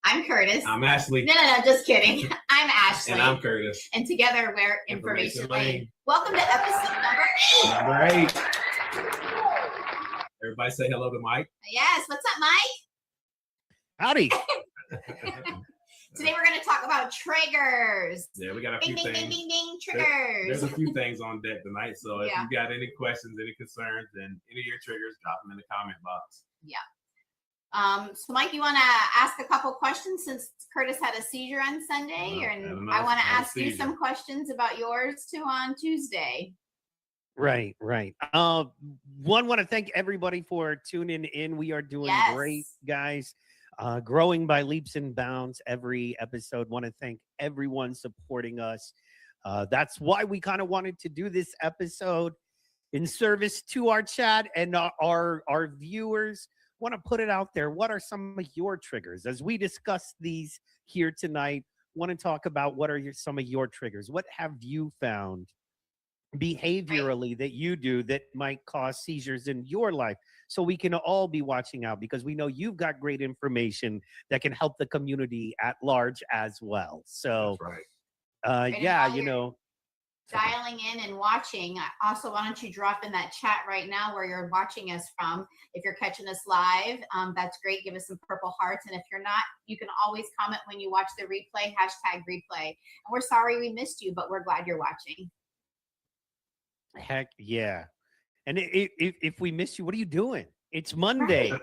I'm Curtis. I'm Ashleigh. No, just kidding. I'm Ashleigh. And I'm Curtis. And together we're Information Lane. Welcome to episode number 8. Number 8. Everybody say hello to Mike. Yes. What's up, Mike? Howdy. Today we're going to talk about triggers. Yeah, we got a few ding, things. Ding, ding, ding, triggers. There's a few things on deck tonight. So if Yeah. you got any questions, any concerns, and any of your triggers, drop them in the comment box. Yeah. So Mike, you want to ask a couple questions since Curtis had a seizure on Sunday, and I want to ask you some questions about yours too on Tuesday. Right. One, want to thank everybody for tuning in. We are doing great, guys. Growing by leaps and bounds every episode. Want to thank everyone supporting us. That's why we kind of wanted to do this episode in service to our chat and our viewers. Want to put it out there. What are some of your triggers? As we discuss these here tonight, want to talk about what are some of your triggers? What have you found behaviorally that you do that might cause seizures in your life? So we can all be watching out, because we know you've got great information that can help the community at large as well. So, that's right. Dialing in and watching. Also, why don't you drop in that chat right now where you're watching us from? If you're catching us live, that's great. Give us some purple hearts. And if you're not, you can always comment when you watch the replay, #replay. And we're sorry we missed you, but we're glad you're watching. Heck yeah. And if we miss you, what are you doing? It's Monday,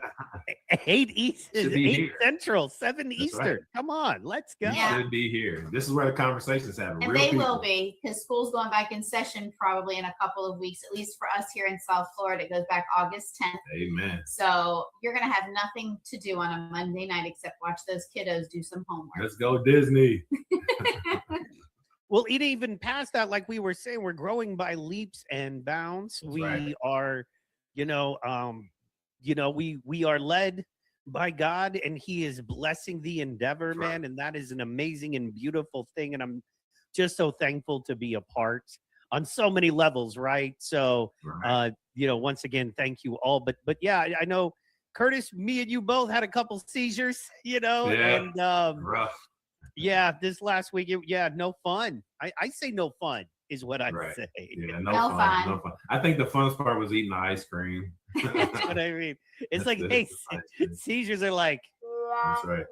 8 Eastern, 8 Central, 7 Eastern. Right. Come on, let's go. You should be here. This is where the conversation's happening. And they will be, because school's going back in session probably in a couple of weeks, at least for us here in South Florida. It goes back August 10th. Amen. So you're going to have nothing to do on a Monday night except watch those kiddos do some homework. Let's go Disney. Well, it even past that, like we were saying, we're growing by leaps and bounds. We are, we are led by God, and He is blessing the endeavor, man. And that is an amazing and beautiful thing. And I'm just so thankful to be a part on so many levels, right? So, once again, thank you all. But yeah, I know, Curtis, me and you both had a couple seizures, and rough. Yeah, this last week, no fun. I say no fun is what I say. Yeah, no fun. I think the funnest part was eating the ice cream. That's what I mean. It's like, hey, seizures are like. That's right.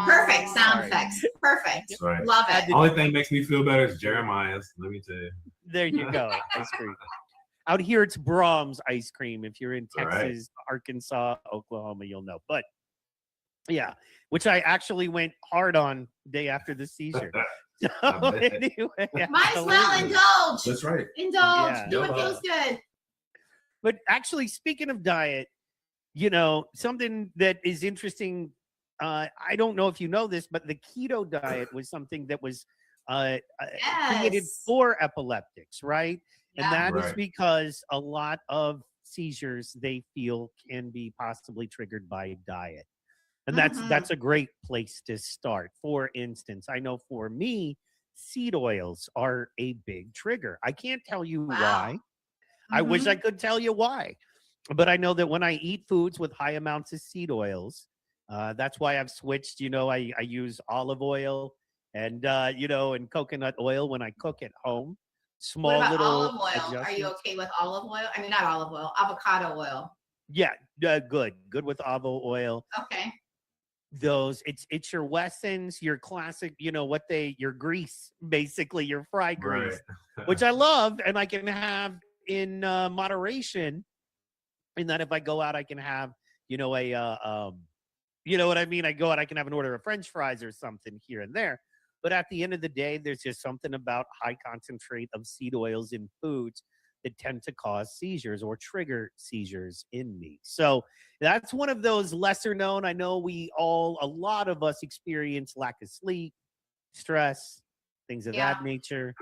Perfect sound effects. Perfect. Right. Love it. The only thing makes me feel better is Jeremiah's. Let me tell you. There you go. Ice cream. Out here, it's Brahms ice cream. If you're in Texas, Arkansas, Oklahoma, you'll know. But yeah, which I actually went hard on day after the seizure. So anyway, might as well indulge. That's right. Indulge. Do what feels good. But actually, speaking of diet, something that is interesting. I don't know if you know this, but the keto diet was something that was created for epileptics, right? Yeah. And that is because a lot of seizures they feel can be possibly triggered by diet. And that's a great place to start. For instance, I know for me, seed oils are a big trigger. I can't tell you why. I wish I could tell you why. But I know that when I eat foods with high amounts of seed oils, that's why I've switched. I use olive oil and, and coconut oil when I cook at home. What about olive oil? Are you okay with olive oil? I mean, not olive oil, avocado oil. Yeah, good with avocado oil. Okay. Those it's your Wessons, your classic, your grease, basically your fried grease, which I love, and I can have in moderation. In that, if I go out, I can have you know what I mean. I go out, I can have an order of French fries or something here and there. But at the end of the day, there's just something about high concentrate of seed oils in foods that tend to cause seizures or trigger seizures in me. So that's one of those lesser known. I know a lot of us experience lack of sleep, stress, things of that nature.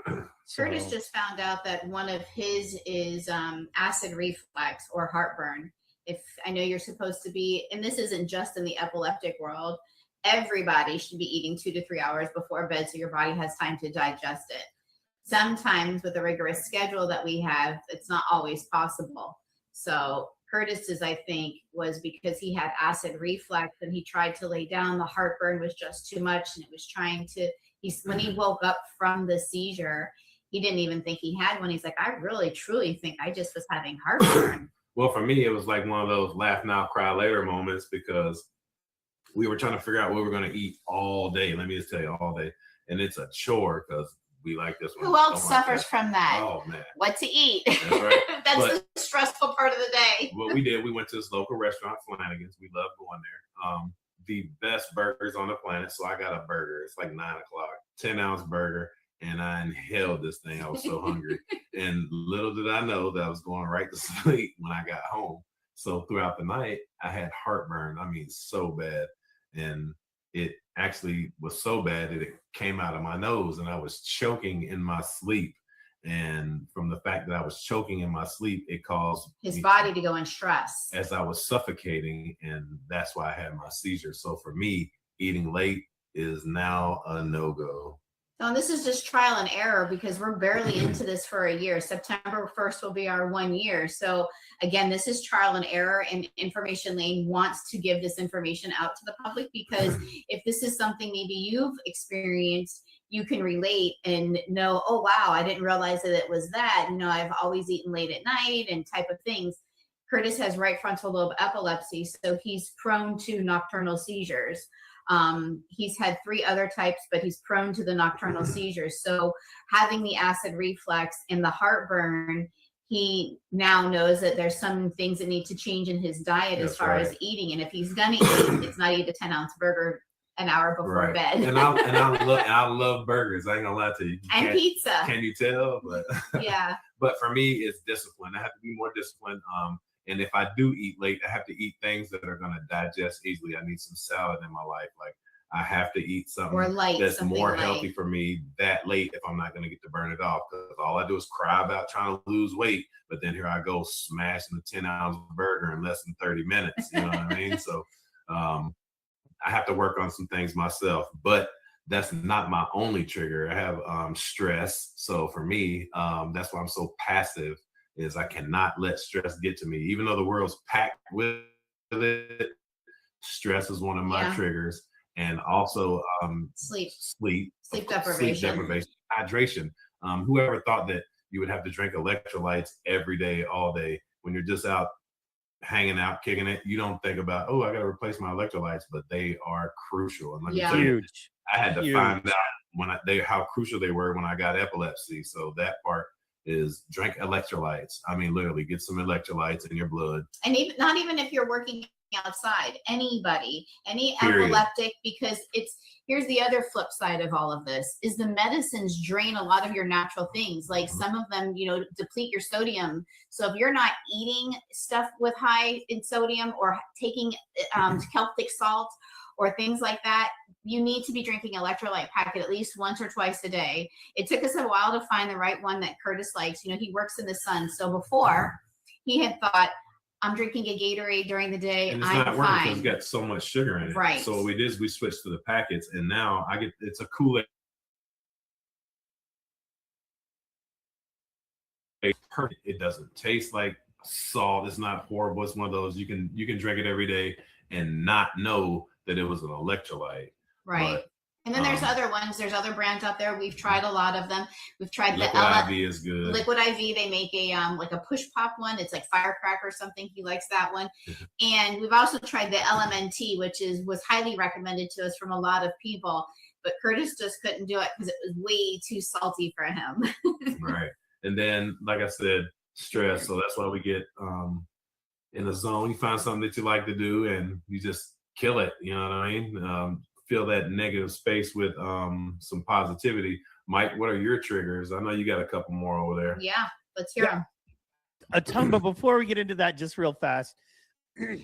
Curtis just found out that one of his is acid reflux or heartburn. If I know you're supposed to be, and this isn't just in the epileptic world, everybody should be eating 2 to 3 hours before bed so your body has time to digest it. Sometimes with the rigorous schedule that we have, it's not always possible. So Curtis's, I think, was because he had acid reflux and he tried to lay down. The heartburn was just too much, and it was trying to. When he woke up from the seizure, he didn't even think he had one. He's like, I really, truly think I just was having heartburn. Well, for me, it was like one of those laugh now, cry later moments because we were trying to figure out what we were going to eat all day. Let me just tell you, all day. And it's a chore because we like this one. Who else suffers from that? Oh, man. What to eat. That's right. That's the stressful part of the day. What we did, we went to this local restaurant, Flanagan's. We love going there. The best burgers on the planet. So I got a burger. It's like 9 o'clock, 10-ounce burger. And I inhaled this thing. I was so hungry. And little did I know that I was going right to sleep when I got home. So throughout the night, I had heartburn. I mean, so bad. And it actually was so bad that it came out of my nose and I was choking in my sleep. And from the fact that I was choking in my sleep, it caused his body to go in stress as I was suffocating. And that's why I had my seizure. So for me, eating late is now a no-go. So this is just trial and error because we're barely into this for a year. September 1st will be our 1 year. So again, this is trial and error, and Information Lane wants to give this information out to the public because if this is something maybe you've experienced, you can relate and know, oh, wow, I didn't realize that it was that. You know, I've always eaten late at night and type of things. Curtis has right frontal lobe epilepsy, so he's prone to nocturnal seizures. He's had 3 other types, but he's prone to the nocturnal seizures. So having the acid reflux and the heartburn, he now knows that there's some things that need to change in his diet as far as eating. And if he's going to eat, it's not eat a 10-ounce burger an hour before bed. And I love burgers. I ain't gonna lie to you. And pizza. Can you tell? But yeah. But for me, it's discipline. I have to be more disciplined. And if I do eat late, I have to eat things that are going to digest easily. I need some salad in my life. Like I have to eat something that's more healthy for me that late if I'm not going to get to burn it off. Because all I do is cry about trying to lose weight. But then here I go smashing a 10-ounce burger in less than 30 minutes. You know what I mean? So I have to work on some things myself. But that's not my only trigger. I have stress. So for me, that's why I'm so passive. Is I cannot let stress get to me. Even though the world's packed with it, stress is one of my triggers. And also sleep deprivation, hydration. Whoever thought that you would have to drink electrolytes every day, all day, when you're just out hanging out, kicking it, you don't think about, oh, I got to replace my electrolytes, but they are crucial. And let me tell you, I had to find out how crucial they were when I got epilepsy. So that part is drink electrolytes. I mean, literally get some electrolytes in your blood. And not even if you're working outside, anybody, any epileptic, because here's the other flip side of all of this is the medicines drain a lot of your natural things. Like some of them, deplete your sodium. So if you're not eating stuff with high in sodium or taking Celtic salt or things like that, you need to be drinking electrolyte packet at least once or twice a day. It took us a while to find the right one that Curtis likes. He works in the sun. So before he had thought, I'm drinking a Gatorade during the day. And it's not working because it's got so much sugar in it. Right. So what we did is we switched to the packets, and now it's a Kool-Aid. It's perfect. It doesn't taste like salt. It's not horrible. It's one of those you can drink it every day and not know that it was an electrolyte. Right. But, and then there's other ones. There's other brands out there. We've tried a lot of them. We've tried Liquid IV is good. Liquid IV. They make a like a push pop one. It's like firecracker or something. He likes that one. And we've also tried the LMNT, which was highly recommended to us from a lot of people. But Curtis just couldn't do it because it was way too salty for him. Right. And then, like I said, stress. So that's why we get in the zone. You find something that you like to do, and you just kill it. You know what I mean? Fill that negative space with some positivity. Mike, what are your triggers? I know you got a couple more over there. Yeah, let's hear them. A ton, but before we get into that, just real fast,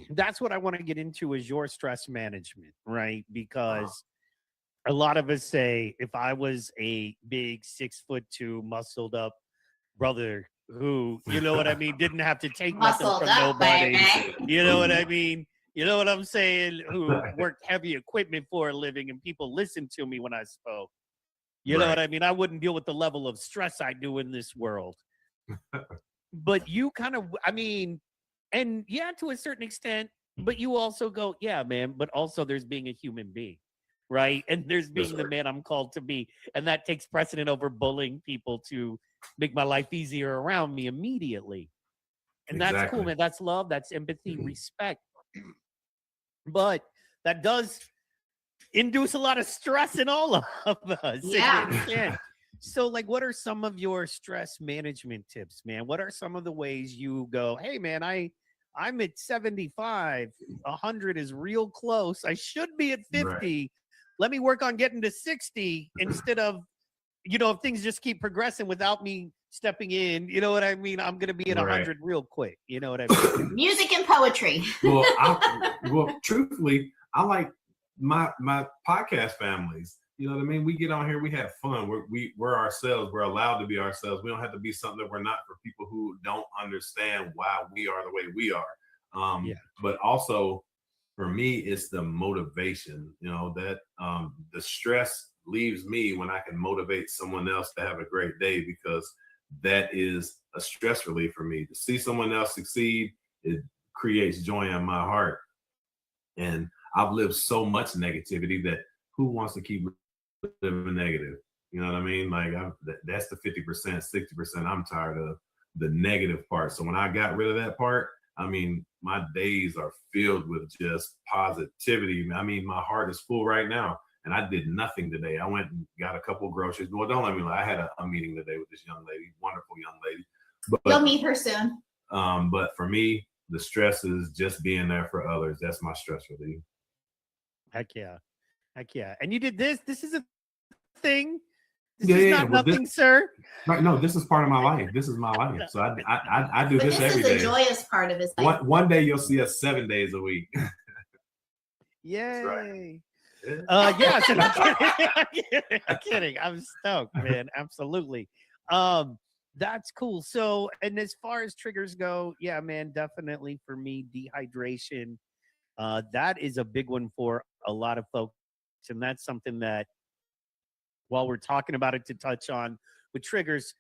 that's what I want to get into is your stress management, right? Because a lot of us say, if I was a big 6'2" muscled up brother who, you know what I mean, didn't have to take nothing from nobody, you know what I mean? You know what I'm saying? Who worked heavy equipment for a living and people listened to me when I spoke. You know what I mean? I wouldn't deal with the level of stress I do in this world. But you kind of, And yeah, to a certain extent, but you also go, yeah, man, but also there's being a human being, right? And there's being the man I'm called to be. And that takes precedent over bullying people to make my life easier around me immediately. And that's cool, man. That's love, that's empathy, respect. But that does induce a lot of stress in all of us. Yeah. So, like, what are some of your stress management tips, man? What are some of the ways you go, hey, man, I'm at 75, 100 is real close. I should be at 50. Right. Let me work on getting to 60 instead of, if things just keep progressing without me stepping in, you know what I mean? I'm going to be at 100 real quick. You know what I mean? Music and poetry. Well, truthfully, I like my podcast families. You know what I mean? We get on here, we have fun. We're ourselves. We're allowed to be ourselves. We don't have to be something that we're not for people who don't understand why we are the way we are. But also, for me, it's the motivation. That the stress leaves me when I can motivate someone else to have a great day, because that is a stress relief for me. To see someone else succeed, it creates joy in my heart. And I've lived so much negativity that who wants to keep living negative? You know what I mean? Like, that's the 50%, 60%. I'm tired of the negative part. So when I got rid of that part, I mean, my days are filled with just positivity. I mean, my heart is full right now. And I did nothing today. I went and got a couple of groceries. Well, don't let me lie. I had a meeting today with this young lady, wonderful young lady. But you'll meet her soon. But for me, the stress is just being there for others. That's my stress relief. Heck yeah. And you did this. This is a thing. This is not nothing, sir. Right? No, this is part of my life. This is my life. So I do this every day. This is the joyous part of his life. One day you'll see us 7 days a week. Yay! Right. Yes, I'm kidding. I'm stoked, man. Absolutely. That's cool. So, and as far as triggers go, yeah, man, definitely for me, dehydration. That is a big one for a lot of folks, and that's something that, while we're talking about it, to touch on with triggers,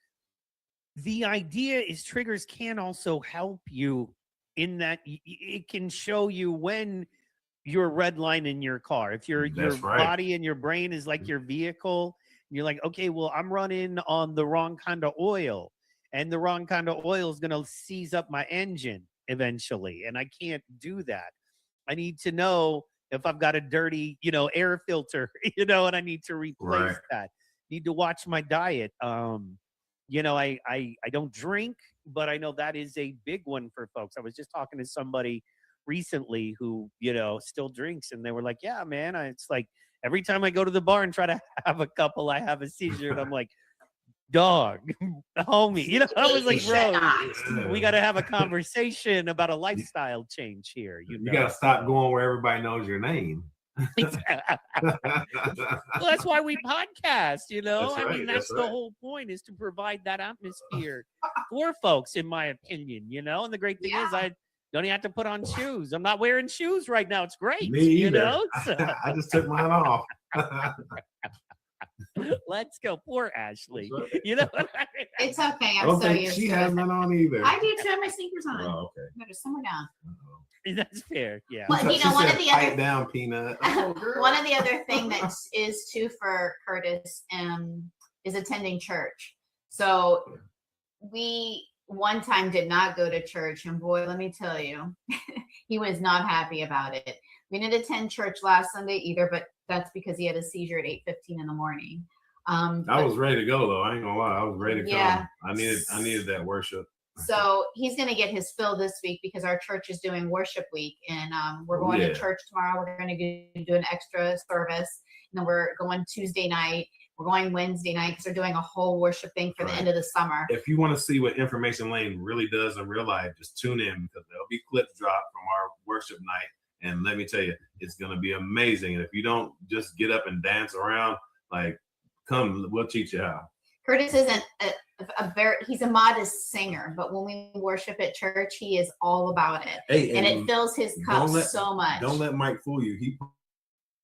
the idea is triggers can also help you in that it can show you when you're redlining your car. If your body and your brain is like your vehicle, and you're like, okay, well, I'm running on the wrong kind of oil, and the wrong kind of oil is going to seize up my engine eventually, and I can't do that. I need to know if I've got a dirty, air filter, and I need to replace that. Need to watch my diet. I don't drink, but I know that is a big one for folks. I was just talking to somebody recently who, still drinks, and they were like, yeah, man, it's like every time I go to the bar and try to have a couple, I have a seizure. And I'm like, dog, homie, I was like, bro, we got to have a conversation about a lifestyle change here. You got to stop going where everybody knows your name. Well, that's why we podcast, That's right, I mean, that's the whole point, is to provide that atmosphere for folks, in my opinion, and the great thing is I don't even have to put on shoes. I'm not wearing shoes right now. It's great. Me either. So. I just took mine off. Let's go. Poor Ashleigh. Right. You know what I mean? It's okay. I'm so used to it. She has none on either. I do too. I have my sneakers on. Oh, okay. There's somewhere down. That's fair. Yeah. Well, one of the other down, Peanut. One of the other thing that is too for Curtis is attending church. So we one time did not go to church, and boy, let me tell you, he was not happy about it. We didn't attend church last Sunday either, but that's because he had a seizure at 8:15 in the morning. I was ready to go though. I ain't gonna lie, I was ready to come. I needed that worship. So he's going to get his fill this week because our church is doing worship week, and we're going to church tomorrow. We're going to do an extra service, and then we're going Tuesday night. We're going Wednesday night because they're doing a whole worship thing for the end of the summer. If you want to see what Information Lane really does in real life, just tune in, because there'll be clips dropped from our worship night. And let me tell you, it's going to be amazing. And if you don't just get up and dance around, like, come, we'll teach you how. Curtis isn't he's a modest singer, but when we worship at church, he is all about it. Hey, and it fills his cup so much. Don't let Mike fool you. He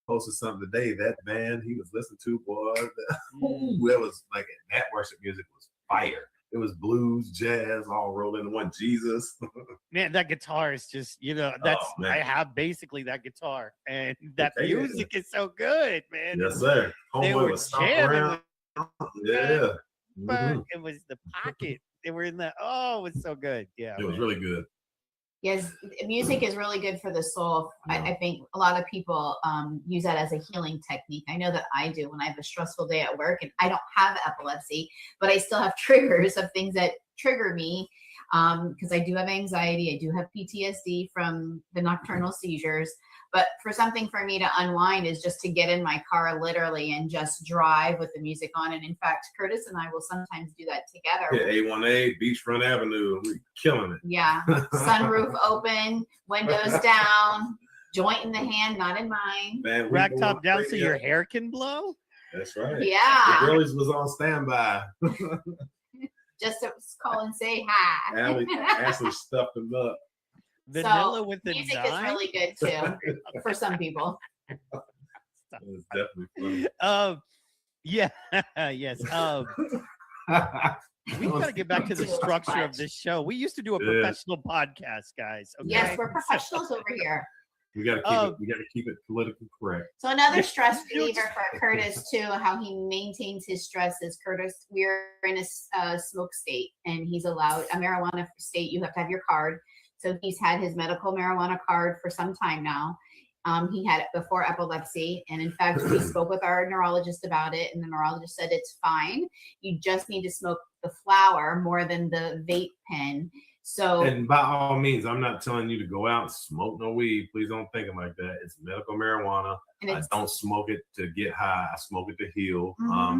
posted something today. That band he was listening to, boy, that was like, that worship music was fire. it was blues, jazz, all rolled into one. Jesus. Man, that guitar is just, that's I have basically that guitar, and that music is so good, man. Yes, sir. They were jamming. Yeah. It was the pocket. They were in the. Oh, it was so good. Yeah, it was really good. Yes, music is really good for the soul. Yeah. I think a lot of people use that as a healing technique. I know that I do when I have a stressful day at work, and I don't have epilepsy, but I still have triggers of things that trigger me because I do have anxiety. I do have PTSD from the nocturnal seizures. But for something for me to unwind is just to get in my car literally and just drive with the music on. And in fact, Curtis and I will sometimes do that together. Yeah, A1A, Beachfront Avenue, we're killing it. Yeah, sunroof open, windows down, joint in the hand, not in mine. Man, rack top down so your hair can blow? That's right. Yeah. The girlies was on standby. Just to call and say hi. Ashley stuffed them up. Vanilla with the music is really good too for some people. It's definitely funny. Yeah, yes. We got to get back to the structure of this show. We used to do a professional podcast, guys. Okay? Yes, we're professionals over here. We got to keep it politically correct. So another stress reliever for Curtis too, how he maintains his stress is Curtis. We're in a smoke state, and he's allowed a marijuana state. You have to have your card. So he's had his medical marijuana card for some time now. He had it before epilepsy. And in fact, we spoke with our neurologist about it, and the neurologist said it's fine. You just need to smoke the flower more than the vape pen. So, and by all means, I'm not telling you to go out and smoke no weed. Please don't think it like that. It's medical marijuana. I don't smoke it to get high. I smoke it to heal.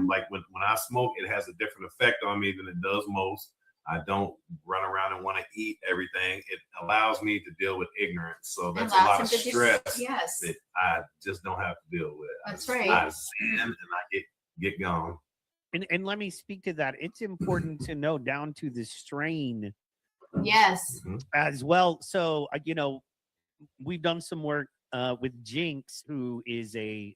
Like when I smoke, it has a different effect on me than it does most. I don't run around and want to eat everything. It allows me to deal with ignorance. So that's a lot of stress that I just don't have to deal with. That's right. I zen and I get gone. And let me speak to that. It's important to know down to the strain. Yes. As well. So, we've done some work with Jinx, who is a,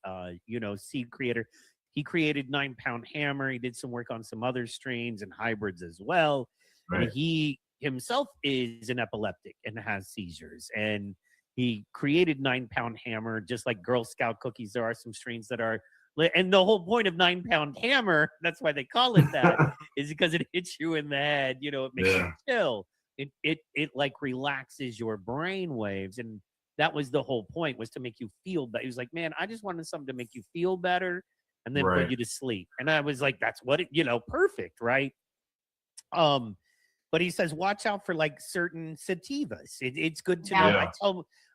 seed creator. He created 9 Pound Hammer. He did some work on some other strains and hybrids as well. Right. And he himself is an epileptic and has seizures. And he created 9 Pound Hammer, just like Girl Scout cookies. There are some strains that are, and the whole point of 9 Pound Hammer, that's why they call it that, is because it hits you in the head. It makes you chill. It like relaxes your brain waves. And that was the whole point, was to make you feel better. He was like, man, I just wanted something to make you feel better and then put you to sleep. And I was like, that's what perfect, right? But he says, watch out for like certain sativas. It's good to know.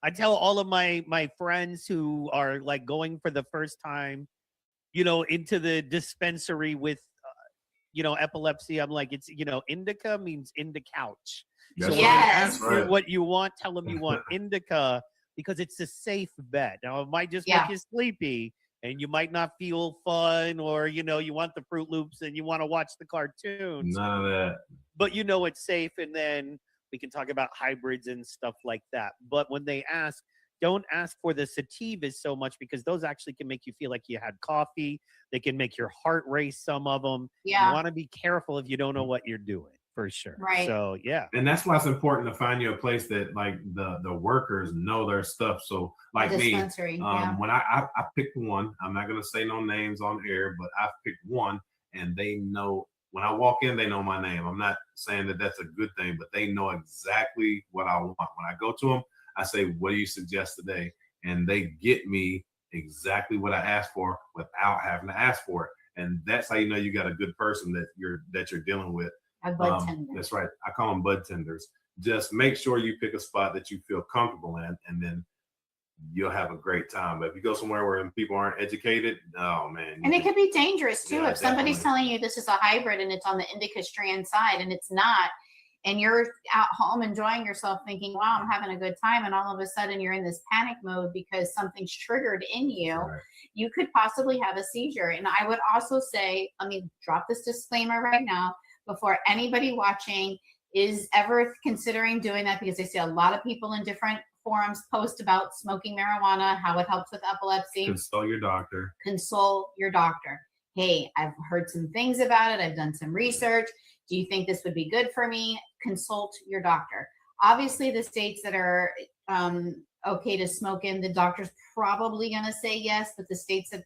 I tell all of my friends who are like going for the first time, into the dispensary with, epilepsy. I'm like, it's, indica means into couch. So when they ask you what you want, tell them you want indica, because it's a safe bet. Now it might just make you sleepy, and you might not feel fun, or, you want the Fruit Loops and you want to watch the cartoons. None of that. But it's safe, and then we can talk about hybrids and stuff like that. But when they ask, don't ask for the sativas so much, because those actually can make you feel like you had coffee. They can make your heart race, some of them. Yeah. You want to be careful if you don't know what you're doing. For sure. Right. So, yeah. And that's why it's important to find you a place that like the workers know their stuff. So like me, when I picked one, I'm not going to say no names on air, but I picked one, and they know when I walk in, they know my name. I'm not saying that that's a good thing, but they know exactly what I want. When I go to them, I say, what do you suggest today? And they get me exactly what I asked for without having to ask for it. And that's how you know you got a good person that you're dealing with. Bud tender. That's right. I call them bud tenders. Just make sure you pick a spot that you feel comfortable in, and then you'll have a great time. But if you go somewhere where people aren't educated, oh man. And it could be dangerous too. If somebody's telling you this is a hybrid and it's on the indica strand side and it's not, and you're at home enjoying yourself thinking, wow, I'm having a good time, and all of a sudden you're in this panic mode because something's triggered in you, you could possibly have a seizure. And I would also say, let me drop this disclaimer right now, before anybody watching is ever considering doing that, because I see a lot of people in different forums post about smoking marijuana, how it helps with epilepsy. Consult your doctor. Consult your doctor. hey, I've heard some things about it. I've done some research. Do you think this would be good for me? Consult your doctor. Obviously, the states that are okay to smoke in, the doctor's probably going to say yes, but the states that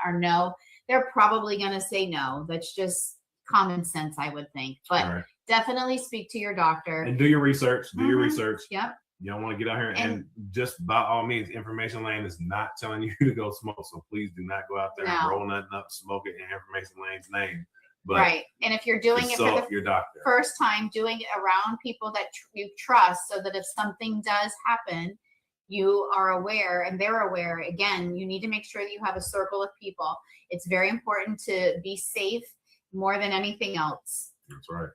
are no, they're probably going to say no. That's just common sense, I would think. But definitely speak to your doctor. And do your research. Do your research. Yep. You don't want to get out here and just by all means, Information Lane is not telling you to go smoke. So please do not go out there and roll nothing up, smoke it in Information Lane's name. But and if you're doing it for your doctor. First time, doing it around people that you trust, so that if something does happen, you are aware and they're aware. Again, you need to make sure that you have a circle of people. It's very important to be safe more than anything else. That's right.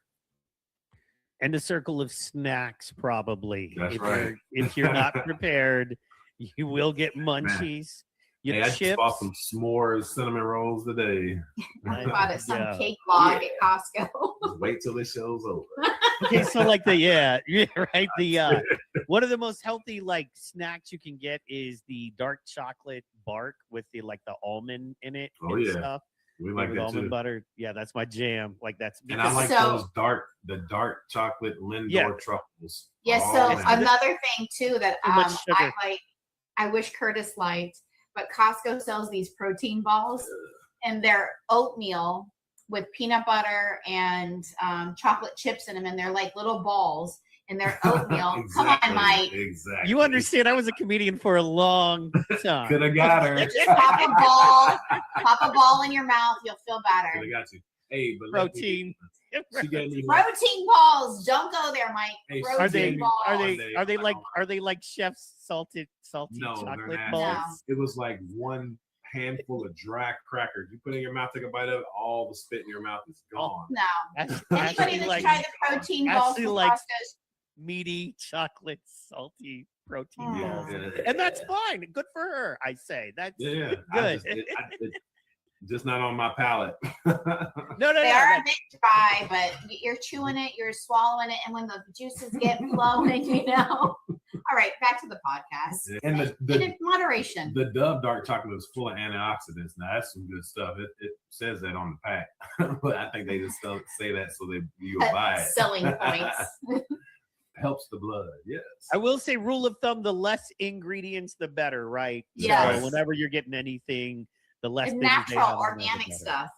And a circle of snacks, probably. That's right. If you're not prepared, you will get munchies. Hey, I just bought some s'mores cinnamon rolls today. I bought it some cake log at Costco. Just wait till the show's over. Okay, so like right. The one of the most healthy like snacks you can get is the dark chocolate bark with the almond in it. And stuff. We like that almond too. butter. Yeah, that's my jam. And I like the dark chocolate Lindor truffles. Yes. Another thing too that I wish Curtis liked, but Costco sells these protein balls, and they're oatmeal with peanut butter and chocolate chips in them, and they're like little balls. And they're oatmeal. Exactly, come on, Mike. Exactly. You understand? I was a comedian for a long time. Could have got her. Just pop a ball in your mouth. You'll feel better. Could have got you. Hey, but protein. She gave me protein balls. Don't go there, Mike. Hey, protein balls. Are they like Chef's salty chocolate balls? No. It was like one handful of dry crackers. You put it in your mouth, take a bite of it, all the spit in your mouth is gone. No. Anybody that's tried the protein balls from Costco's meaty chocolate salty protein balls. Yeah. And that's fine. Good for her, I say. That's good. Just not on my palate. No. They are a bit dry, but you're chewing it, you're swallowing it, and when the juices get flowing, All right, back to the podcast. And in moderation. The Dove dark chocolate is full of antioxidants. Now that's some good stuff. It says that on the pack, but I think they just say that so you'll buy it. Selling points. Helps the blood. Yes. I will say, rule of thumb: the less ingredients, the better. Right? Yes. So whenever you're getting anything, the less things natural, they have, organic stuff.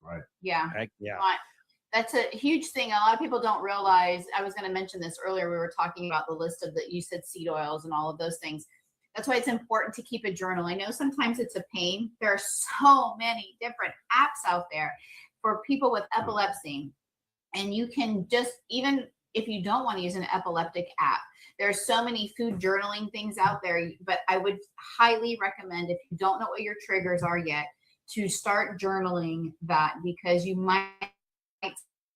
Right. Yeah. Yeah. That's a huge thing. A lot of people don't realize. I was going to mention this earlier. We were talking about the list of you said seed oils and all of those things. That's why it's important to keep a journal. I know sometimes it's a pain. There are so many different apps out there for people with epilepsy. And you can just, even if you don't want to use an epileptic app, there's so many food journaling things out there, but I would highly recommend, if you don't know what your triggers are yet, to start journaling that, because you might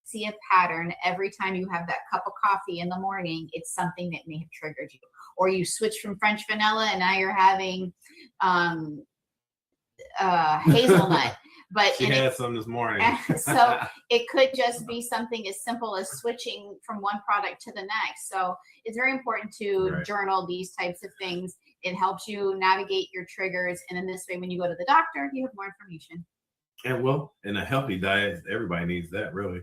see a pattern every time you have that cup of coffee in the morning. It's something that may have triggered you, or you switch from French vanilla and now you're having hazelnut. But she had some this morning. So it could just be something as simple as switching from one product to the next. So it's very important to journal these types of things. It helps you navigate your triggers. And in this way, when you go to the doctor, you have more information. And in a healthy diet, everybody needs that, really.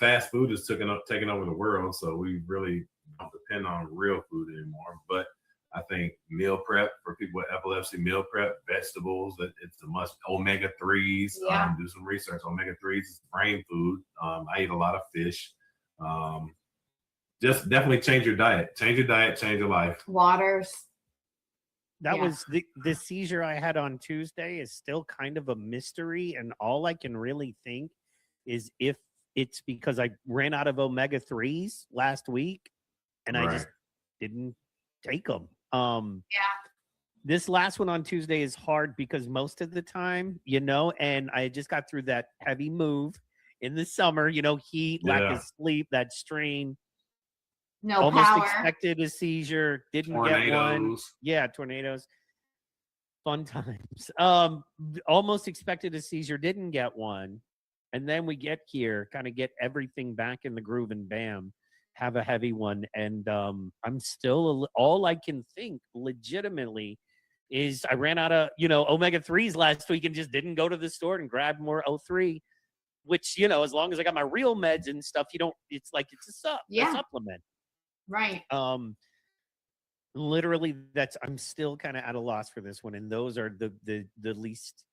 Fast food is taking over the world. So we really don't depend on real food anymore. But I think meal prep for people with epilepsy, vegetables, it's a must. Omega-3s, do some research. Omega-3s is brain food. I eat a lot of fish. Just definitely change your diet. Change your life. Waters. That was the seizure I had on Tuesday is still kind of a mystery. And all I can really think is if it's because I ran out of omega-3s last week and I just didn't take them. This last one on Tuesday is hard because most of the time, and I just got through that heavy move in the summer, heat, lack of sleep, that strain. Almost power. Expected a seizure, didn't get one. Yeah, tornadoes. Fun times. Almost expected a seizure, didn't get one. And then we get here, kind of get everything back in the groove, and bam, have a heavy one. And I'm still all I can think legitimately is I ran out of, omega-3s last week and just didn't go to the store and grab more O3, which, as long as I got my real meds and stuff, it's like it's a supplement. Right. Literally, I'm still kind of at a loss for this one. And those are the least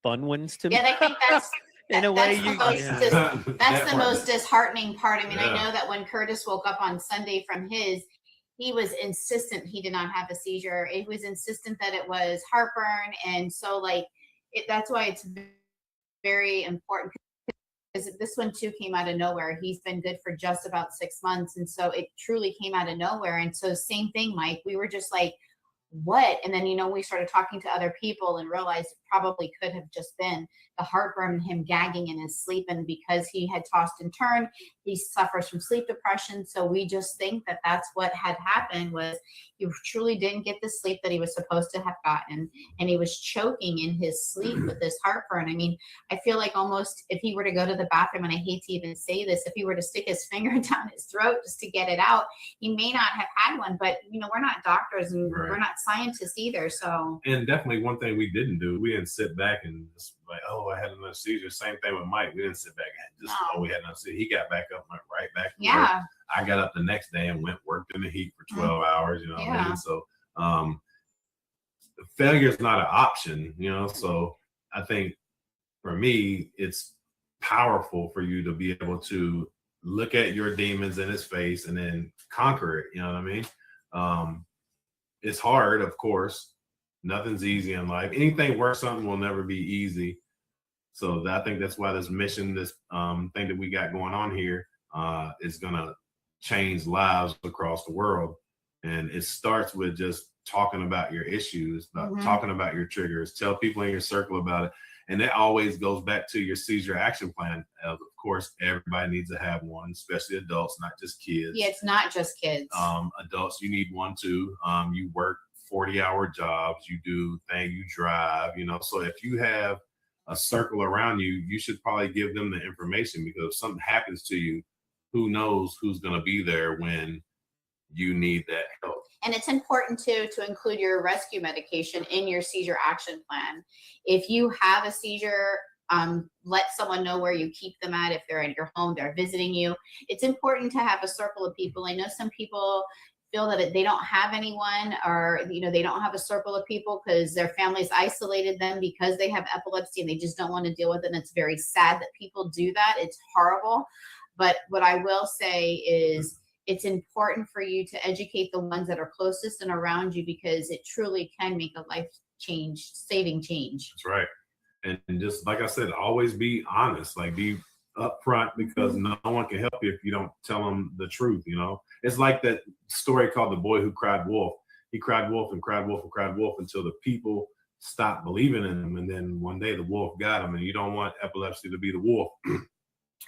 fun ones to me. Yeah, I think that's in a way, that's the most disheartening part. I mean, I know that when Curtis woke up on Sunday from he was insistent he did not have a seizure. It was insistent that it was heartburn. And so that's why it's very important, because this one too came out of nowhere. He's been good for just about 6 months. And so it truly came out of nowhere. And so same thing, Mike, we were just like, what? And then, we started talking to other people and realized it probably could have just been the heartburn, him gagging in his sleep. And because he had tossed and turned, he suffers from sleep depression. So we just think that that's what had happened, was he truly didn't get the sleep that he was supposed to have gotten. And he was choking in his sleep with this heartburn. I mean, I feel like almost if he were to go to the bathroom, and I hate to even say this, if he were to stick his finger down his throat just to get it out, he may not have had one. But, we're not doctors and we're not scientists either. So, and definitely one thing we didn't do, we didn't sit back and just like, oh, I had another seizure. Same thing with Mike. We didn't sit back and just, we had another seizure. He got back up, went right back to work. I got up the next day and worked in the heat for 12 hours, what I mean? So failure is not an option, so I think for me, it's powerful for you to be able to look at your demons in his face and then conquer it. You know what I mean? It's hard, of course. Nothing's easy in life. Anything worth something will never be easy. So I think that's why this mission, this thing that we got going on here is going to change lives across the world. And it starts with just talking about your issues, about talking about your triggers, tell people in your circle about it. And that always goes back to your seizure action plan. Of course, everybody needs to have one, especially adults, not just kids. Yeah, it's not just kids. Adults, you need one too. You work 40-hour jobs, you do things, you drive, so if you have a circle around you, you should probably give them the information, because if something happens to you, who knows who's going to be there when you need that help. And it's important to include your rescue medication in your seizure action plan. If you have a seizure, let someone know where you keep them at. If they're in your home, they're visiting you. It's important to have a circle of people. I know some people feel that they don't have anyone, or they don't have a circle of people because their families isolated them because they have epilepsy and they just don't want to deal with it. And it's very sad that people do that. It's horrible. But what I will say is it's important for you to educate the ones that are closest and around you, because it truly can make a saving change. That's right. And just like I said, always be honest, be upfront, because no one can help you if you don't tell them the truth. It's like that story called The Boy Who Cried Wolf. He cried wolf and cried wolf and cried wolf until the people stopped believing in him. And then one day the wolf got him, and you don't want epilepsy to be the wolf.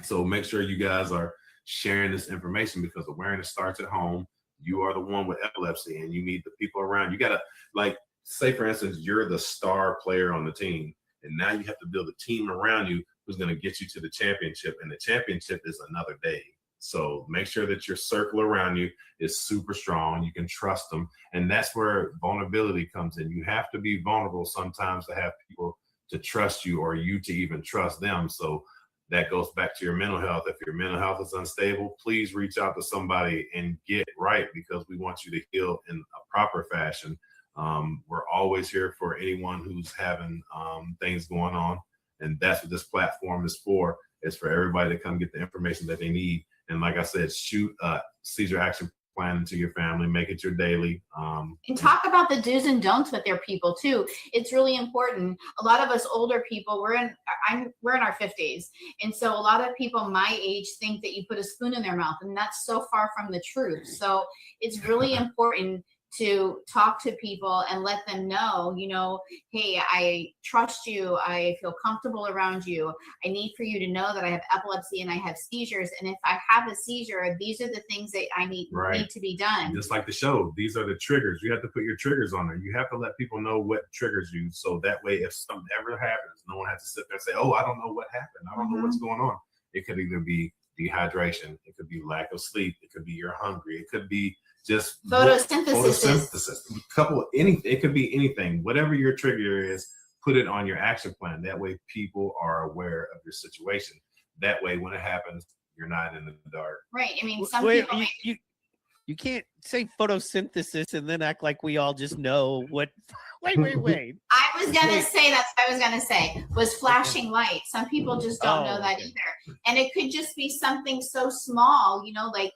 So make sure you guys are sharing this information, because awareness starts at home. You are the one with epilepsy, and you need the people around. You got to, say for instance, you're the star player on the team, and now you have to build a team around you who's going to get you to the championship, and the championship is another day. So make sure that your circle around you is super strong. You can trust them. And that's where vulnerability comes in. You have to be vulnerable sometimes to have people to trust you, or you to even trust them. So that goes back to your mental health. If your mental health is unstable, please reach out to somebody and get right, because we want you to heal in a proper fashion. We're always here for anyone who's having things going on. And that's what this platform is for. It's for everybody to come get the information that they need. And like I said, shoot a seizure action plan into your family, make it your daily. And talk about the do's and don'ts with your people too. It's really important. A lot of us older people, we're in our 50s. And so a lot of people my age think that you put a spoon in their mouth, and that's so far from the truth. So it's really important to talk to people and let them know, hey, I trust you. I feel comfortable around you. I need for you to know that I have epilepsy and I have seizures. And if I have a seizure, these are the things that I need to be done. Just like the show, these are the triggers. You have to put your triggers on there. You have to let people know what triggers you. So that way, if something ever happens, no one has to sit there and say, oh, I don't know what happened. I don't know what's going on. It could either be dehydration. It could be lack of sleep. It could be you're hungry. It could be just photosynthesis. It could be anything. Whatever your trigger is, put it on your action plan. That way people are aware of your situation. That way when it happens, you're not in the dark. Right. I mean, some people you can't say photosynthesis and then act like we all just know what. Wait. I was gonna say that's what I was gonna say was flashing light. Some people just don't know that either, and it could just be something so small, you know, like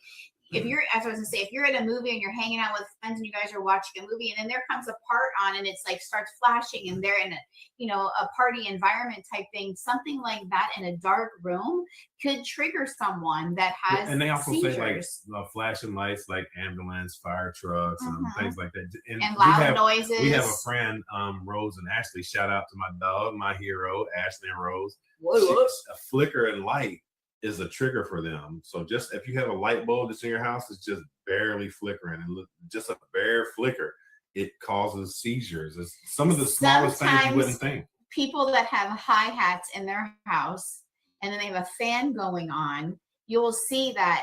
if you're, as I was gonna say, if you're at a movie and you're hanging out with friends and you guys are watching a movie, and then there comes a part on and it's like starts flashing, and they're in a, you know, a party environment type thing, something like that in a dark room could trigger someone that has and they also seizures. say like flashing lights, like ambulance, fire trucks, and things like that, and loud noises. We have a friend, Rose and Ashleigh. Shout out to my dog, my hero, Ashleigh and Rose. A flicker and light is a trigger for them. So just if you have a light bulb that's in your house, it's just barely flickering, and just a bare flicker, it causes seizures. It's some of the smallest things you wouldn't think. People that have hi-hats in their house and then they have a fan going on, you will see that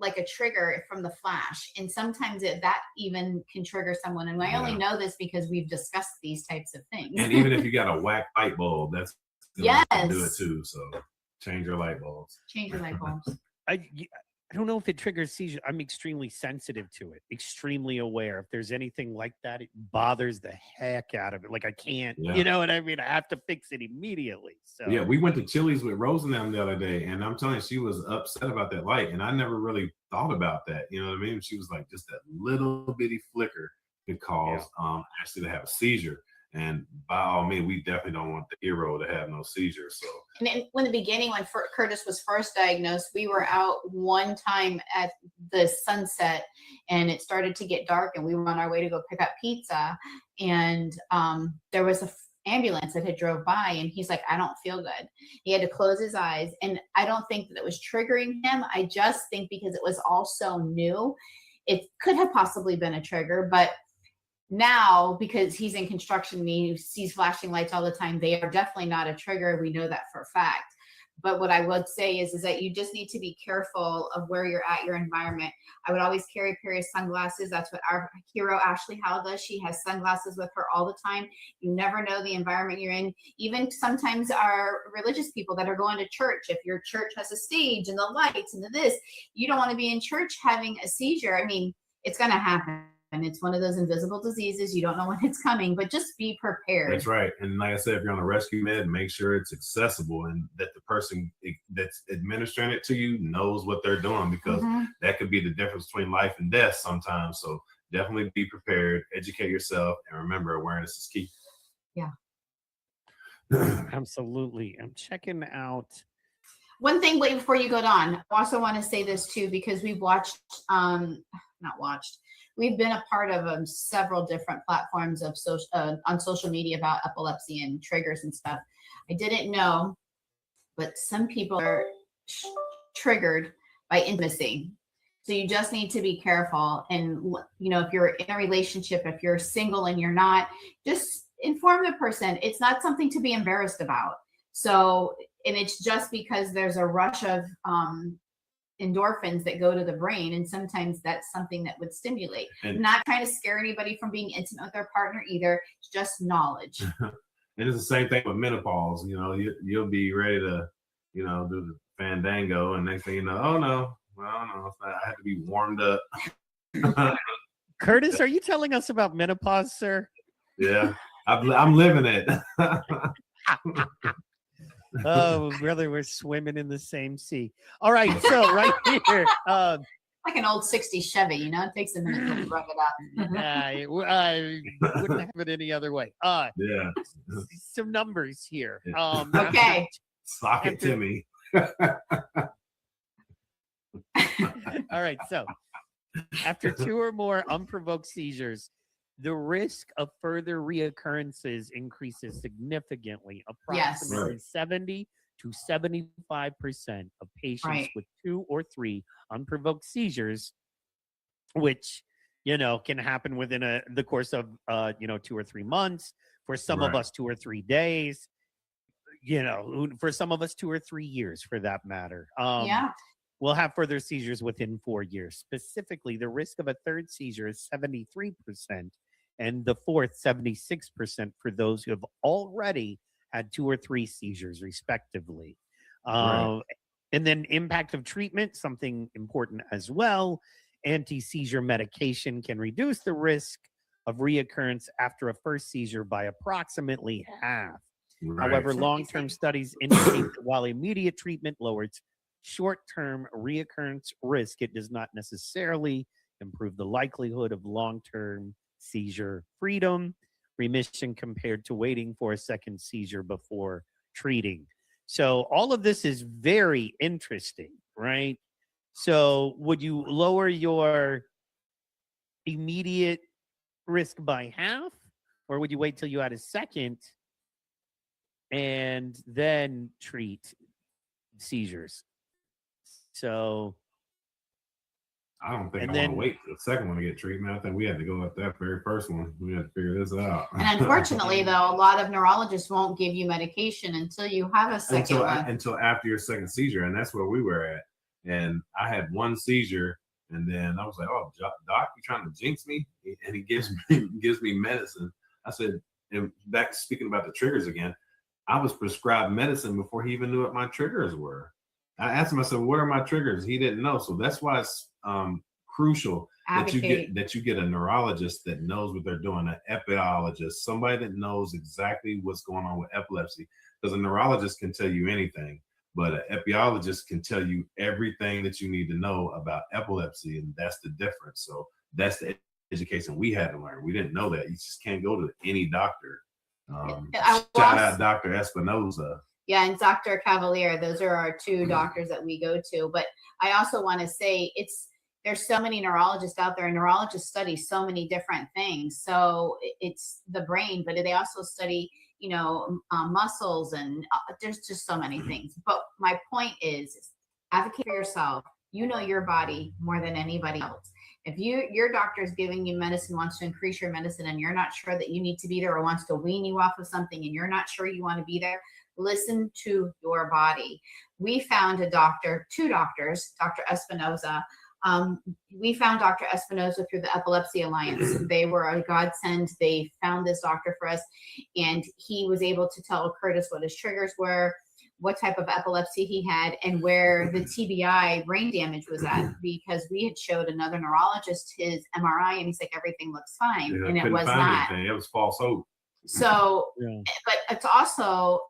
like a trigger from the flash. And sometimes that even can trigger someone. And I only know this because we've discussed these types of things. And even if you got a whack light bulb, that's gonna do it too. So change your light bulbs. Change your light bulbs. I don't know if it triggers seizure. I'm extremely sensitive to it, extremely aware. If there's anything like that, it bothers the heck out of it. Like I can't, you know what I mean? I have to fix it immediately. So yeah, we went to Chili's with Rose and them the other day, and I'm telling you, she was upset about that light, and I never really thought about that. You know what I mean? She was like, just that little bitty flicker could cause Ashleigh to have a seizure. And by all means, we definitely don't want the hero to have no seizures. So, and in the beginning, when Curtis was first diagnosed, we were out one time at the sunset, and it started to get dark, and we were on our way to go pick up pizza, and there was a ambulance that had drove by, and he's like, I don't feel good. He had to close his eyes, and I don't think that it was triggering him. I just think because it was all so new, it could have possibly been a trigger, but now, because he's in construction and he sees flashing lights all the time, they are definitely not a trigger. We know that for a fact. But what I would say is that you just need to be careful of where you're at, your environment. I would always carry a pair of sunglasses. That's what our hero, Ashleigh Howell, does. She has sunglasses with her all the time. You never know the environment you're in. Even sometimes our religious people that are going to church, if your church has a stage and the lights and the this, you don't want to be in church having a seizure. I mean, it's going to happen. And it's one of those invisible diseases. You don't know when it's coming, but just be prepared. That's right. And like I said, if you're on a rescue med, make sure it's accessible and that the person that's administering it to you knows what they're doing, because that could be the difference between life and death sometimes. So definitely be prepared, educate yourself, and remember, awareness is key. Yeah. Absolutely. I'm checking out. One thing, wait, before you go on, I also want to say this too, because we've watched, we've been a part of several different platforms of on social media about epilepsy and triggers and stuff. I didn't know, but some people are triggered by intimacy. So you just need to be careful. And, you know, if you're in a relationship, if you're single and you're not, just inform the person. It's not something to be embarrassed about. So, and it's just because there's a rush of endorphins that go to the brain, and sometimes that's something that would stimulate. And not trying to scare anybody from being intimate with their partner either. It's just knowledge. And it's the same thing with menopause. You know, you'll be ready to, you know, do the fandango, and next thing you know, oh no, well, no, it's not. I have to be warmed up. Curtis, are you telling us about menopause, sir? Yeah, I'm living it. Oh, brother, we're swimming in the same sea. All right, so right here. Like an old 60s Chevy, you know? It takes a minute to rub it up. I wouldn't have it any other way. Yeah. Some numbers here. Okay. Sock it to me. All right, so after 2 or more unprovoked seizures, the risk of further reoccurrences increases significantly. Approximately 70 to 75% of patients with 2 or 3 unprovoked seizures, which, you know, can happen within the course of, 2 or 3 months. For some of us, 2 or 3 days. You know, for some of us, 2 or 3 years, for that matter. will have further seizures within 4 years. Specifically, the risk of a third seizure is 73%, and the fourth, 76% for those who have already had 2 or 3 seizures, respectively. Right. And then impact of treatment, something important as well. Anti-seizure medication can reduce the risk of reoccurrence after a first seizure by approximately half. Right. However, long-term studies indicate that while immediate treatment lowers short-term reoccurrence risk, it does not necessarily improve the likelihood of long-term seizure freedom, remission compared to waiting for a second seizure before treating. So all of this is very interesting, right? So would you lower your immediate risk by half, or would you wait till you had a second and then treat seizures? So I don't think I want to wait for the second one to get treatment. I think we had to go with that very first one. We had to figure this out. And unfortunately, though, a lot of neurologists won't give you medication until you have a second one. Until after your second seizure, and that's where we were at. And I had one seizure, and then I was like, "Oh, doc, you trying to jinx me?" And he gives me medicine. I said, and back speaking about the triggers again, I was prescribed medicine before he even knew what my triggers were. I asked him, I said, "What are my triggers?" He didn't know. So that's why it's crucial that you get a neurologist that knows what they're doing, an epileptologist, somebody that knows exactly what's going on with epilepsy. Because a neurologist can tell you anything, but an epileptologist can tell you everything that you need to know about epilepsy, and that's the difference. So that's the education we had to learn. We didn't know that. You just can't go to any doctor. Shout out Dr. Espinoza. Yeah, and Dr. Cavalier. Those are our 2 doctors that we go to. But I also want to say there's so many neurologists out there, and neurologists study so many different things. So it's the brain, but they also study, muscles, and there's just so many things. But my point is advocate for yourself. You know your body more than anybody else. If your doctor is giving you medicine, wants to increase your medicine, and you're not sure that you need to be there, or wants to wean you off of something, and you're not sure you want to be there, listen to your body. We found 2 doctors, Dr. Espinoza. We found Dr. Espinoza through the Epilepsy Alliance. They were a godsend. They found this doctor for us, and he was able to tell Curtis what his triggers were, what type of epilepsy he had, and where the TBI brain damage was at, because we had showed another neurologist his MRI, and he's like, everything looks fine. Yeah, and it was not. Anything. It was false hope. So, but it's also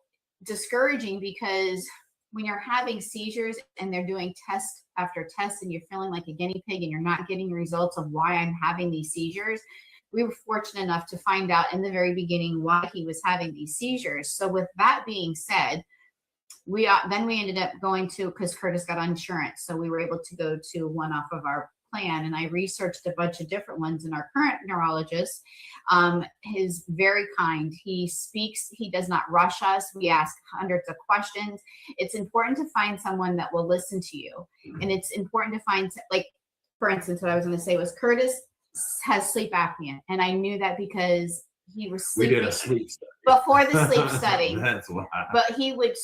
discouraging, because when you're having seizures and they're doing test after test, and you're feeling like a guinea pig, and you're not getting results of why I'm having these seizures, we were fortunate enough to find out in the very beginning why he was having these seizures. So with that being said, we ended up going to, because Curtis got insurance, so we were able to go to one off of our plan, and I researched a bunch of different ones. And our current neurologist is very kind. He speaks, he does not rush us. We ask hundreds of questions. It's important to find someone that will listen to you, and it's important to find, like, for instance, what I was going to say was Curtis has sleep apnea, and I knew that because he was sleeping. We did a sleep study before the sleep study. That's why. But he would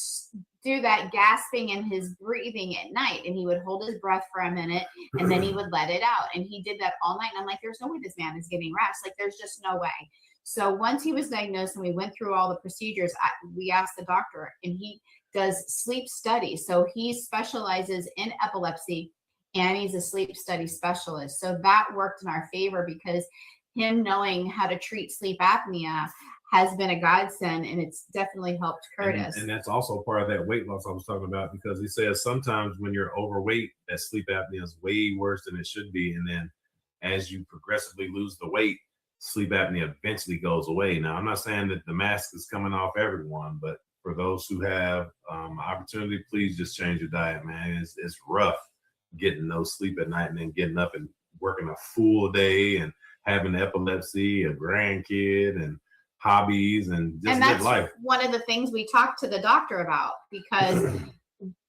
do that gasping and his breathing at night, and he would hold his breath for a minute, and then he would let it out. And he did that all night. And I'm like, there's no way this man is getting rest. Like, there's just no way. So once he was diagnosed and we went through all the procedures, we asked the doctor, and he does sleep studies. So he specializes in epilepsy, and he's a sleep study specialist. So that worked in our favor, because him knowing how to treat sleep apnea has been a godsend, and it's definitely helped Curtis. And that's also part of that weight loss I was talking about, because he says sometimes when you're overweight, that sleep apnea is way worse than it should be. And then as you progressively lose the weight, sleep apnea eventually goes away. Now, I'm not saying that the mask is coming off everyone, but for those who have opportunity, please just change your diet, man. It's rough getting no sleep at night and then getting up and working a full day and having epilepsy, a grandkid, and hobbies, and just live life. One of the things we talked to the doctor about, because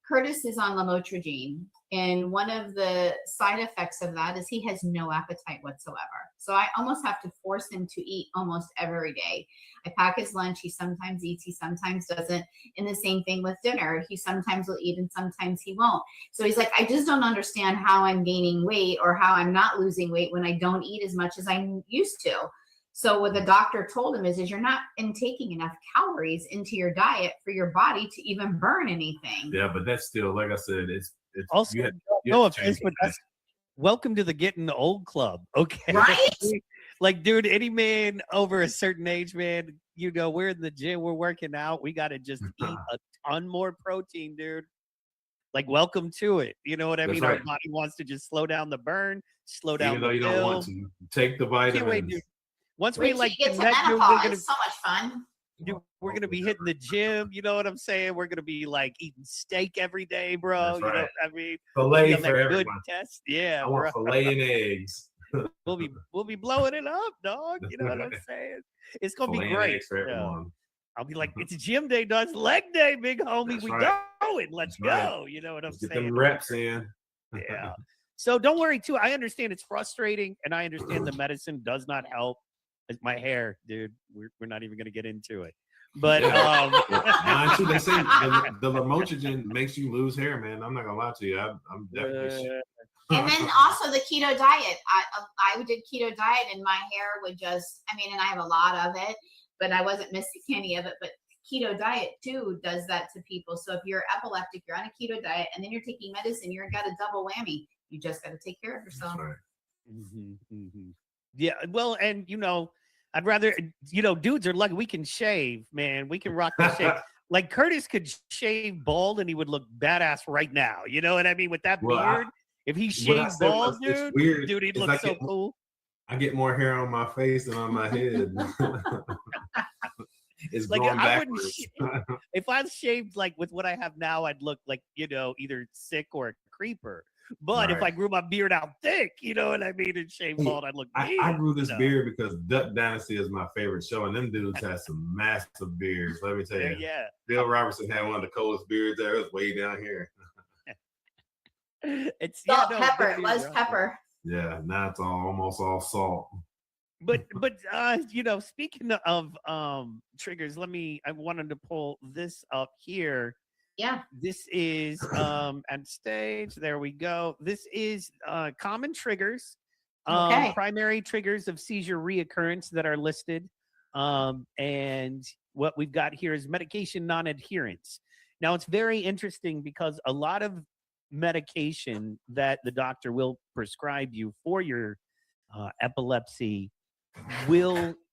Curtis is on lamotrigine, And one of the side effects of that is he has no appetite whatsoever. So I almost have to force him to eat almost every day. I pack his lunch. He sometimes eats, he sometimes doesn't. And the same thing with dinner. He sometimes will eat and sometimes he won't. So he's like, I just don't understand how I'm gaining weight or how I'm not losing weight when I don't eat as much as I used to. So what the doctor told him is you're not intaking enough calories into your diet for your body to even burn anything. Yeah, but that's still, like I said, it's also no offense, but that's welcome to the getting old club. Okay, right? Like, dude, any man over a certain age, man, you know, we're in the gym, we're working out, we got to just eat a ton more protein, dude. Like, welcome to it. You know what I mean? Right. Our body wants to just slow down the burn, slow down. Even though you don't want to take the vitamins. Wait, dude. Once we like get to menopause, it's so much fun. Dude, we're gonna be hitting the gym. You know what I'm saying? We're gonna be like eating steak every day, bro. That's right. You know what I mean? Filet for everyone. Test. Yeah, I want filet and eggs. We'll be blowing it up, dog. You know what I'm saying? It's gonna filet be great. For everyone. I'll be like, it's gym day, dog. It's leg day, big homie. That's we right. going. Let's go. You know what I'm saying? Get them reps in. Yeah. So don't worry, too. I understand it's frustrating, and I understand the medicine does not help. It's my hair, dude. We're not even gonna get into it. But too, they say the lamotrigine makes you lose hair, man. I'm not gonna lie to you. I'm definitely. And then also the keto diet. I did keto diet, and my hair would just. I mean, and I have a lot of it, but I wasn't missing any of it. But keto diet too does that to people. So if you're epileptic, you're on a keto diet, and then you're taking medicine, you're got a double whammy. You just got to take care of yourself. That's right. Yeah, well, and you know, I'd rather, you know, dudes are lucky we can shave, man. We can rock the shave. Like Curtis could shave bald and he would look badass right now. You know what I mean? With that beard, if he shaved bald, dude, he'd look so cool. I get more hair on my face than on my head. It's like growing backwards. If I shaved like with what I have now, I'd look like, you know, either sick or a creeper. But if I grew my beard out thick, you know what I mean, and shaved bald, I'd look mean. I grew this beard because Duck Dynasty is my favorite show, and them dudes had some massive beards. Let me tell you. Yeah. Bill Robertson had one of the coolest beards there. It was way down here. It's pepper. It was pepper. Yeah, now it's almost all salt. But you know, speaking of triggers, I wanted to pull this up here. Yeah. This is and stage. There we go. This is common triggers, primary triggers of seizure reoccurrence that are listed. And what we've got here is medication non-adherence. Now it's very interesting because a lot of medication that the doctor will prescribe you for your epilepsy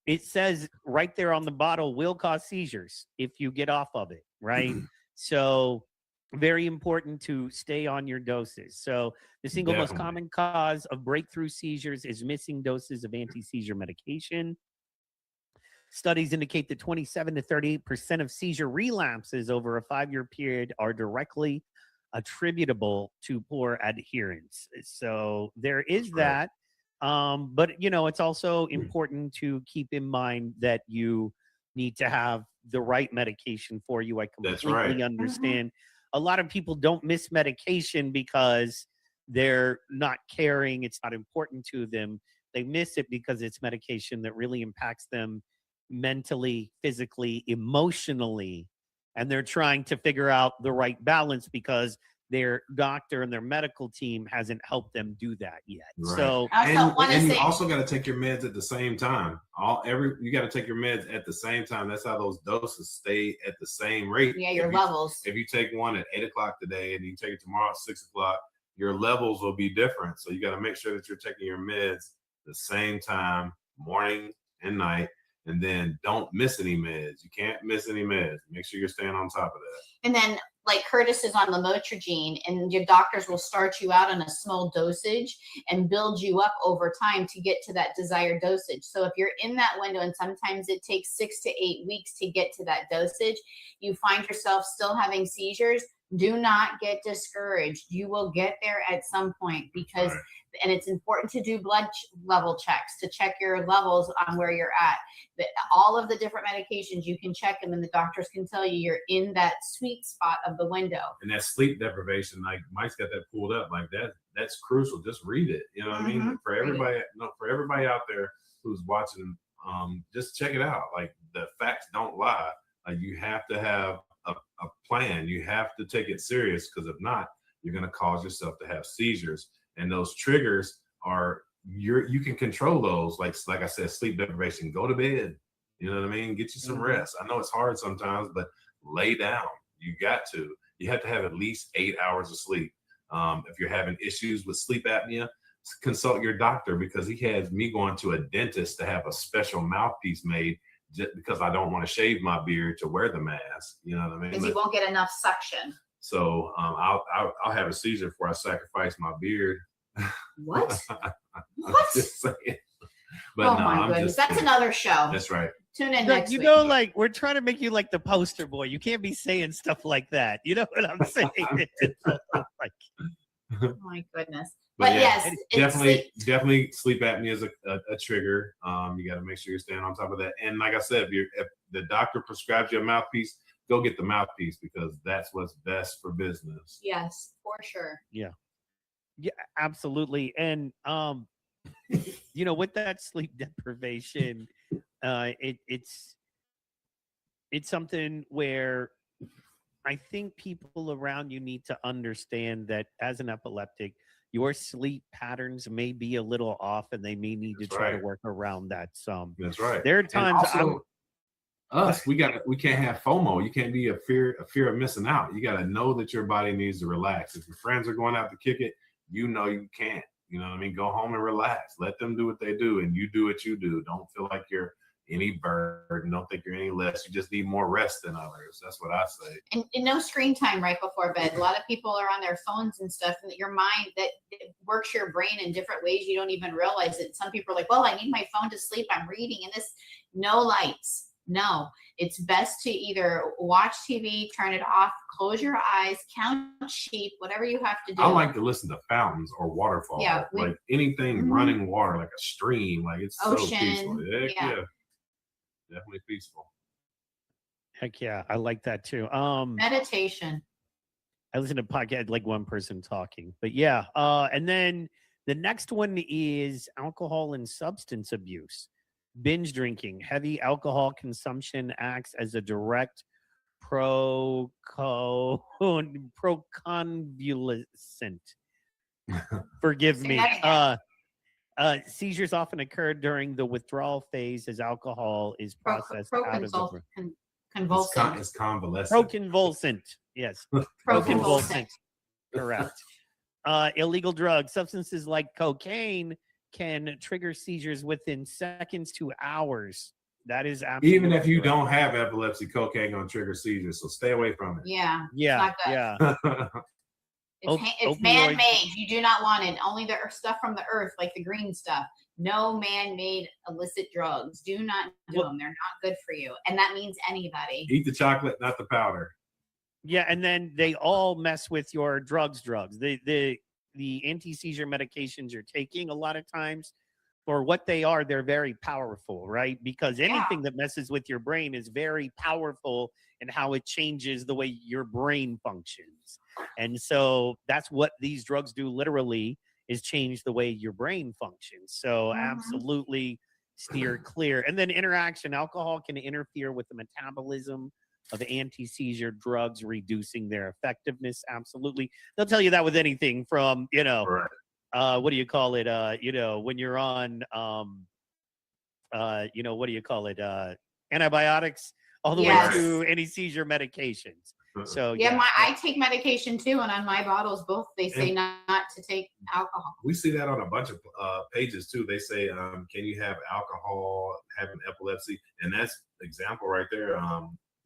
it says right there on the bottle, will cause seizures if you get off of it, right? So very important to stay on your doses. So the single most common cause of breakthrough seizures is missing doses of anti-seizure medication. Studies indicate that 27 to 38% of seizure relapses over a 5-year period are directly attributable to poor adherence. So there is that. But, you know, it's also important to keep in mind that you need to have the right medication for you. I completely understand. A lot of people don't miss medication because they're not caring. It's not important to them. They miss it because it's medication that really impacts them mentally, physically, emotionally. And they're trying to figure out the right balance because their doctor and their medical team hasn't helped them do that yet. Right. So, and you also got to take your meds at the same time. You got to take your meds at the same time. That's how those doses stay at the same rate. Yeah, your levels. If you take one at 8:00 today and you take it tomorrow at 6:00, your levels will be different. So you got to make sure that you're taking your meds the same time, morning and night. And then don't miss any meds. You can't miss any meds. Make sure you're staying on top of that. And then, like Curtis is on lamotrigine, and your doctors will start you out on a small dosage and build you up over time to get to that desired dosage. So if you're in that window, and sometimes it takes 6 to 8 weeks to get to that dosage, you find yourself still having seizures, Do not get discouraged. You will get there at some point because, and it's important to do blood level checks to check your levels on where you're at. But all of the different medications, you can check them and the doctors can tell you you're in that sweet spot of the window. And that sleep deprivation, like Mike's got that pulled up, like that's crucial. Just read it. You know what I mean? For everybody out there who's watching, just check it out. Like the facts don't lie. Like you have to have a plan. You have to take it serious, because if not, you're going to cause yourself to have seizures. And those triggers are you can control those. Like I said, sleep deprivation. Go to bed. You know what I mean? Get you some rest. I know it's hard sometimes, but lay down. You got to. You have to have at least 8 hours of sleep. If you're having issues with sleep apnea, consult your doctor, because he has me going to a dentist to have a special mouthpiece made, just because I don't want to shave my beard to wear the mask. You know what I mean? Because you won't get enough suction. So I'll have a seizure before I sacrifice my beard. What? What? Just saying. But oh my goodness, that's another show. That's right. Tune in next week. You know, like we're trying to make you like the poster boy. You can't be saying stuff like that. You know what I'm saying? Like, oh my goodness. But yeah, yes, definitely sleep apnea is a trigger. You got to make sure you're staying on top of that. And like I said, if the doctor prescribes you a mouthpiece, go get the mouthpiece, because that's what's best for business. Yes, for sure. Yeah, absolutely. And you know, with that sleep deprivation, it's something where I think people around you need to understand that as an epileptic, your sleep patterns may be a little off, and they may need to try to work around that some. That's right. There are times we can't have FOMO. You can't be a fear of missing out. You got to know that your body needs to relax. If your friends are going out to kick it, you know you can't. You know what I mean? Go home and relax. Let them do what they do, and you do what you do. Don't feel like you're any burden. Don't think you're any less. You just need more rest than others. That's what I say. And no screen time right before bed. A lot of people are on their phones and stuff, and your mind that works your brain in different ways you don't even realize it. Some people are like, well, I need my phone to sleep. I'm reading, and this, no lights. No, it's best to either watch TV, turn it off, close your eyes, count sheep, whatever you have to do. I like to listen to fountains or waterfalls. Yeah, like anything running water, like a stream. Like it's ocean, so peaceful. Yeah. Definitely peaceful. Heck yeah, I like that too. Meditation. I listen to podcasts like one person talking, but yeah. And then the next one is alcohol and substance abuse. Binge drinking, heavy alcohol consumption acts as a direct proconvulsant. Forgive me. Seizures often occur during the withdrawal phase as alcohol is processed out of the brain. It's convalescent. Proconvulsant. Yes. Proconvulsant. Correct. Illegal drugs, substances like cocaine can trigger seizures within seconds to hours. That is absolutely even if you correct. don't have epilepsy, cocaine gonna trigger seizures, so stay away from it. Yeah. Yeah. It's man-made. You do not want it. Only the stuff from the earth, like the green stuff. No man-made illicit drugs. Do not do them. They're not good for you. And that means anybody. Eat the chocolate, not the powder. Yeah, and then they all mess with your drugs. The anti-seizure medications you're taking, a lot of times, for what they are, they're very powerful, right? Because anything that messes with your brain is very powerful in how it changes the way your brain functions. And so that's what these drugs do, literally, is change the way your brain functions. So absolutely steer clear. And then interaction. Alcohol can interfere with the metabolism of anti-seizure drugs, reducing their effectiveness. Absolutely. They'll tell you that with anything from, what do you call it? When you're on, what do you call it? Antibiotics, all the way to anti-seizure medications. So I take medication too, and on my bottles, both they say not to take alcohol. We see that on a bunch of pages too. They say, can you have alcohol, having epilepsy? And that's example right there.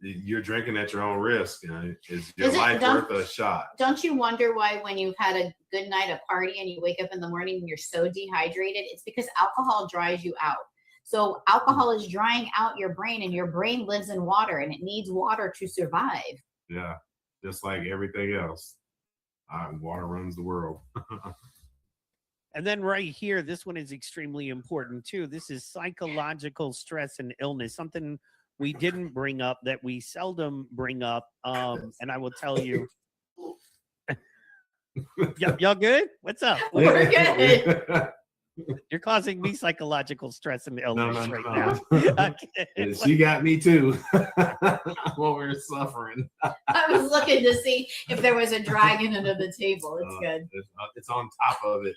You're drinking at your own risk. Is your life worth a shot? Don't you wonder why when you've had a good night, a party, and you wake up in the morning and you're so dehydrated? It's because alcohol dries you out. So alcohol is drying out your brain, and your brain lives in water, and it needs water to survive. Yeah, just like everything else. Water runs the world. And then right here, this one is extremely important too. This is psychological stress and illness, something we didn't bring up that we seldom bring up. And I will tell you, y'all good? What's up? We're good. You're causing me psychological stress and illness No. now. Okay. She got me too. While we were suffering. I was looking to see if there was a dragon under the table. It's good. It's on top of it.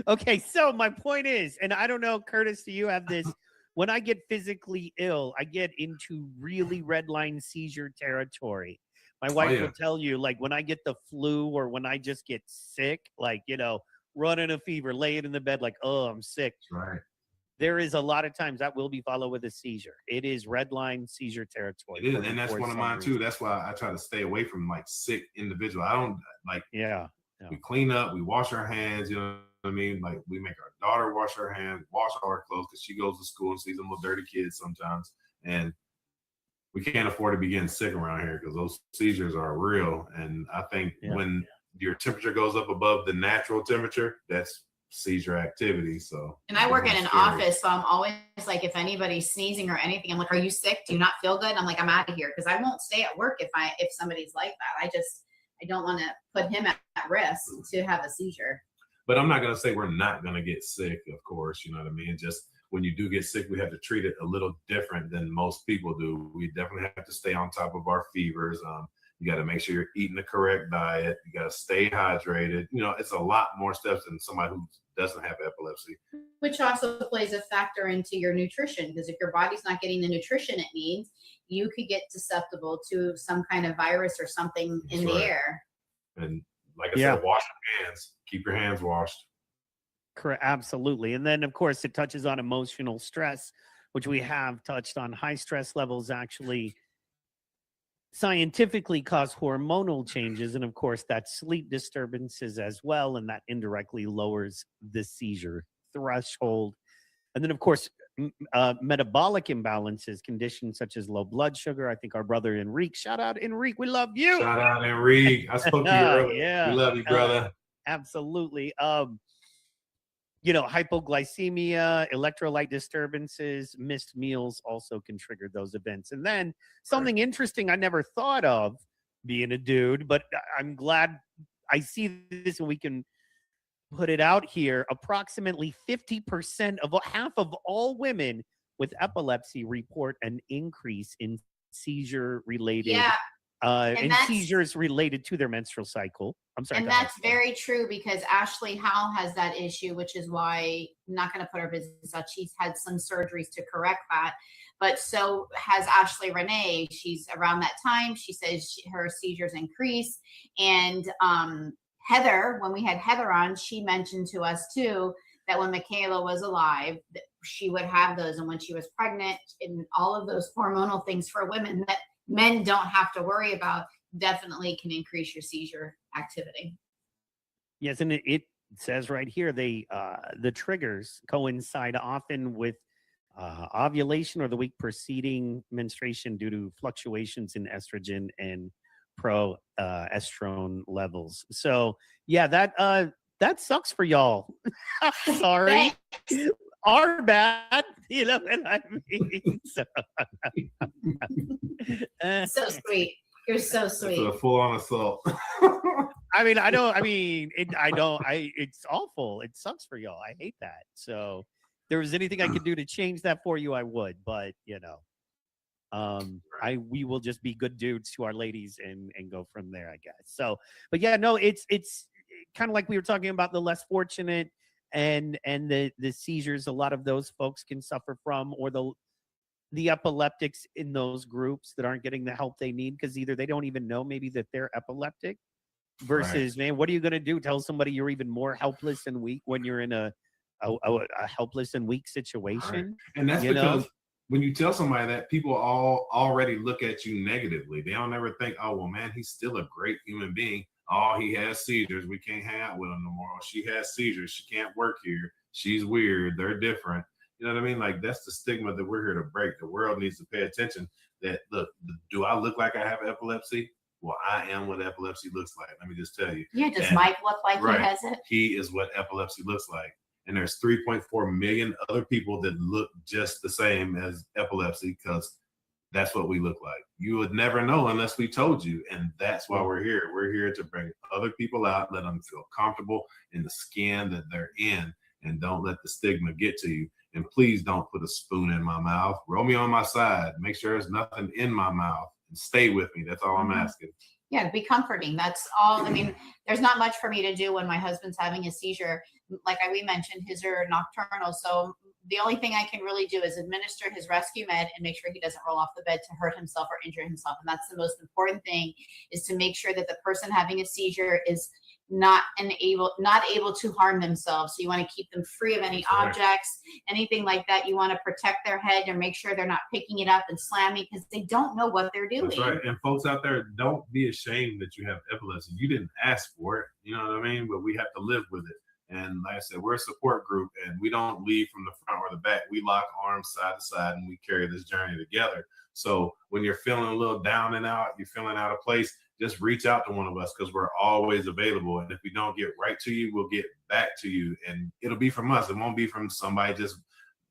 Okay, so my point is, and I don't know, Curtis, do you have this? When I get physically ill, I get into really red line seizure territory. My wife will tell you, like, when I get the flu or when I just get sick, like, running a fever, laying in the bed, like, oh, I'm sick. Right. There is a lot of times that will be followed with a seizure. It is red line seizure territory. It is, and that's one of mine too. That's why I try to stay away from like sick individuals. I don't like. Yeah. We clean up, we wash our hands. You know what I mean? Like we make our daughter wash her hands, wash all her clothes because she goes to school and sees them little dirty kids sometimes, and we can't afford to be getting sick around here because those seizures are real. And I think when your temperature goes up above the natural temperature, that's seizure activity. So, and I work in an office, so I'm always like, if anybody's sneezing or anything, I'm like, are you sick? Do you not feel good? I'm like, I'm out of here, because I won't stay at work if somebody's like that. I don't want to put him at risk to have a seizure. But I'm not going to say we're not going to get sick, of course. You know what I mean? Just when you do get sick, we have to treat it a little different than most people do. We definitely have to stay on top of our fevers. You got to make sure you're eating the correct diet. You got to stay hydrated. It's a lot more steps than somebody who doesn't have epilepsy. Which also plays a factor into your nutrition, because if your body's not getting the nutrition it needs, you could get susceptible to some kind of virus or something in the air. And like I said, wash your hands. Keep your hands washed. Correct. Absolutely. And then, of course, it touches on emotional stress, which we have touched on. High stress levels actually scientifically cause hormonal changes. And, of course, that's sleep disturbances as well. And that indirectly lowers the seizure threshold. And then, of course, metabolic imbalances, conditions such as low blood sugar. I think our brother Enrique, shout out Enrique, we love you. Shout out Enrique. I spoke to you earlier. Yeah, we love you, brother. Absolutely. Hypoglycemia, electrolyte disturbances, missed meals also can trigger those events. And then something interesting I never thought of being a dude, but I'm glad I see this and we can put it out here. Approximately 50% of half of all women with epilepsy report an increase in seizure related and seizures related to their menstrual cycle. I'm sorry. And that's very true, because Ashleigh Howe has that issue, which is why I'm not going to put her business out. She's had some surgeries to correct that. But so has Ashleigh Renee. She's around that time. She says her seizures increase. And Heather, when we had Heather on, she mentioned to us too that when Michaela was alive, that she would have those. And when she was pregnant, and all of those hormonal things for women that men don't have to worry about, definitely can increase your seizure activity. Yes, and it says right here, the triggers coincide often with ovulation or the week preceding menstruation due to fluctuations in estrogen and progesterone levels. So yeah, that sucks for y'all. Sorry. Our bad, you know what I mean? So sweet. You're so sweet. It's a full-on assault. It's awful. It sucks for y'all. I hate that. So if there was anything I could do to change that for you, I would. But we will just be good dudes to our ladies and go from there, I guess. So, but yeah, no, it's kind of like we were talking about the less fortunate and the seizures. A lot of those folks can suffer from, or the epileptics in those groups that aren't getting the help they need, because either they don't even know maybe that they're epileptic, versus man, what are you going to do? Tell somebody you're even more helpless and weak when you're in a helpless and weak situation. Right. And that's because when you tell somebody that, people already look at you negatively. They don't ever think, oh, well, man, he's still a great human being. Oh, he has seizures. We can't hang out with him no more. She has seizures. She can't work here. She's weird. They're different. You know what I mean? Like, that's the stigma that we're here to break. The world needs to pay attention that, look, do I look like I have epilepsy? Well, I am what epilepsy looks like. Let me just tell you. Yeah, does Mike look like he has it? He is what epilepsy looks like. And there's 3.4 million other people that look just the same as epilepsy, because that's what we look like. You would never know unless we told you. And that's why we're here. We're here to bring other people out, let them feel comfortable in the skin that they're in, and don't let the stigma get to you. And please don't put a spoon in my mouth. Roll me on my side. Make sure there's nothing in my mouth, and stay with me. That's all I'm asking. Yeah, to be comforting. That's all. I mean, there's not much for me to do when my husband's having a seizure. Like we mentioned, his are nocturnal. So the only thing I can really do is administer his rescue med and make sure he doesn't roll off the bed to hurt himself or injure himself. And that's the most important thing, is to make sure that the person having a seizure is not able to harm themselves. So you want to keep them free of any objects, anything like that. You want to protect their head and make sure they're not picking it up and slamming, because they don't know what they're doing. That's right. And folks out there, don't be ashamed that you have epilepsy. You didn't ask for it. You know what I mean? But we have to live with it. And like I said, we're a support group, and we don't leave from the front or the back. We lock arms side to side, and we carry this journey together. So when you're feeling a little down and out, you're feeling out of place, just reach out to one of us, because we're always available. And if we don't get right to you, we'll get back to you. And it'll be from us. It won't be from somebody just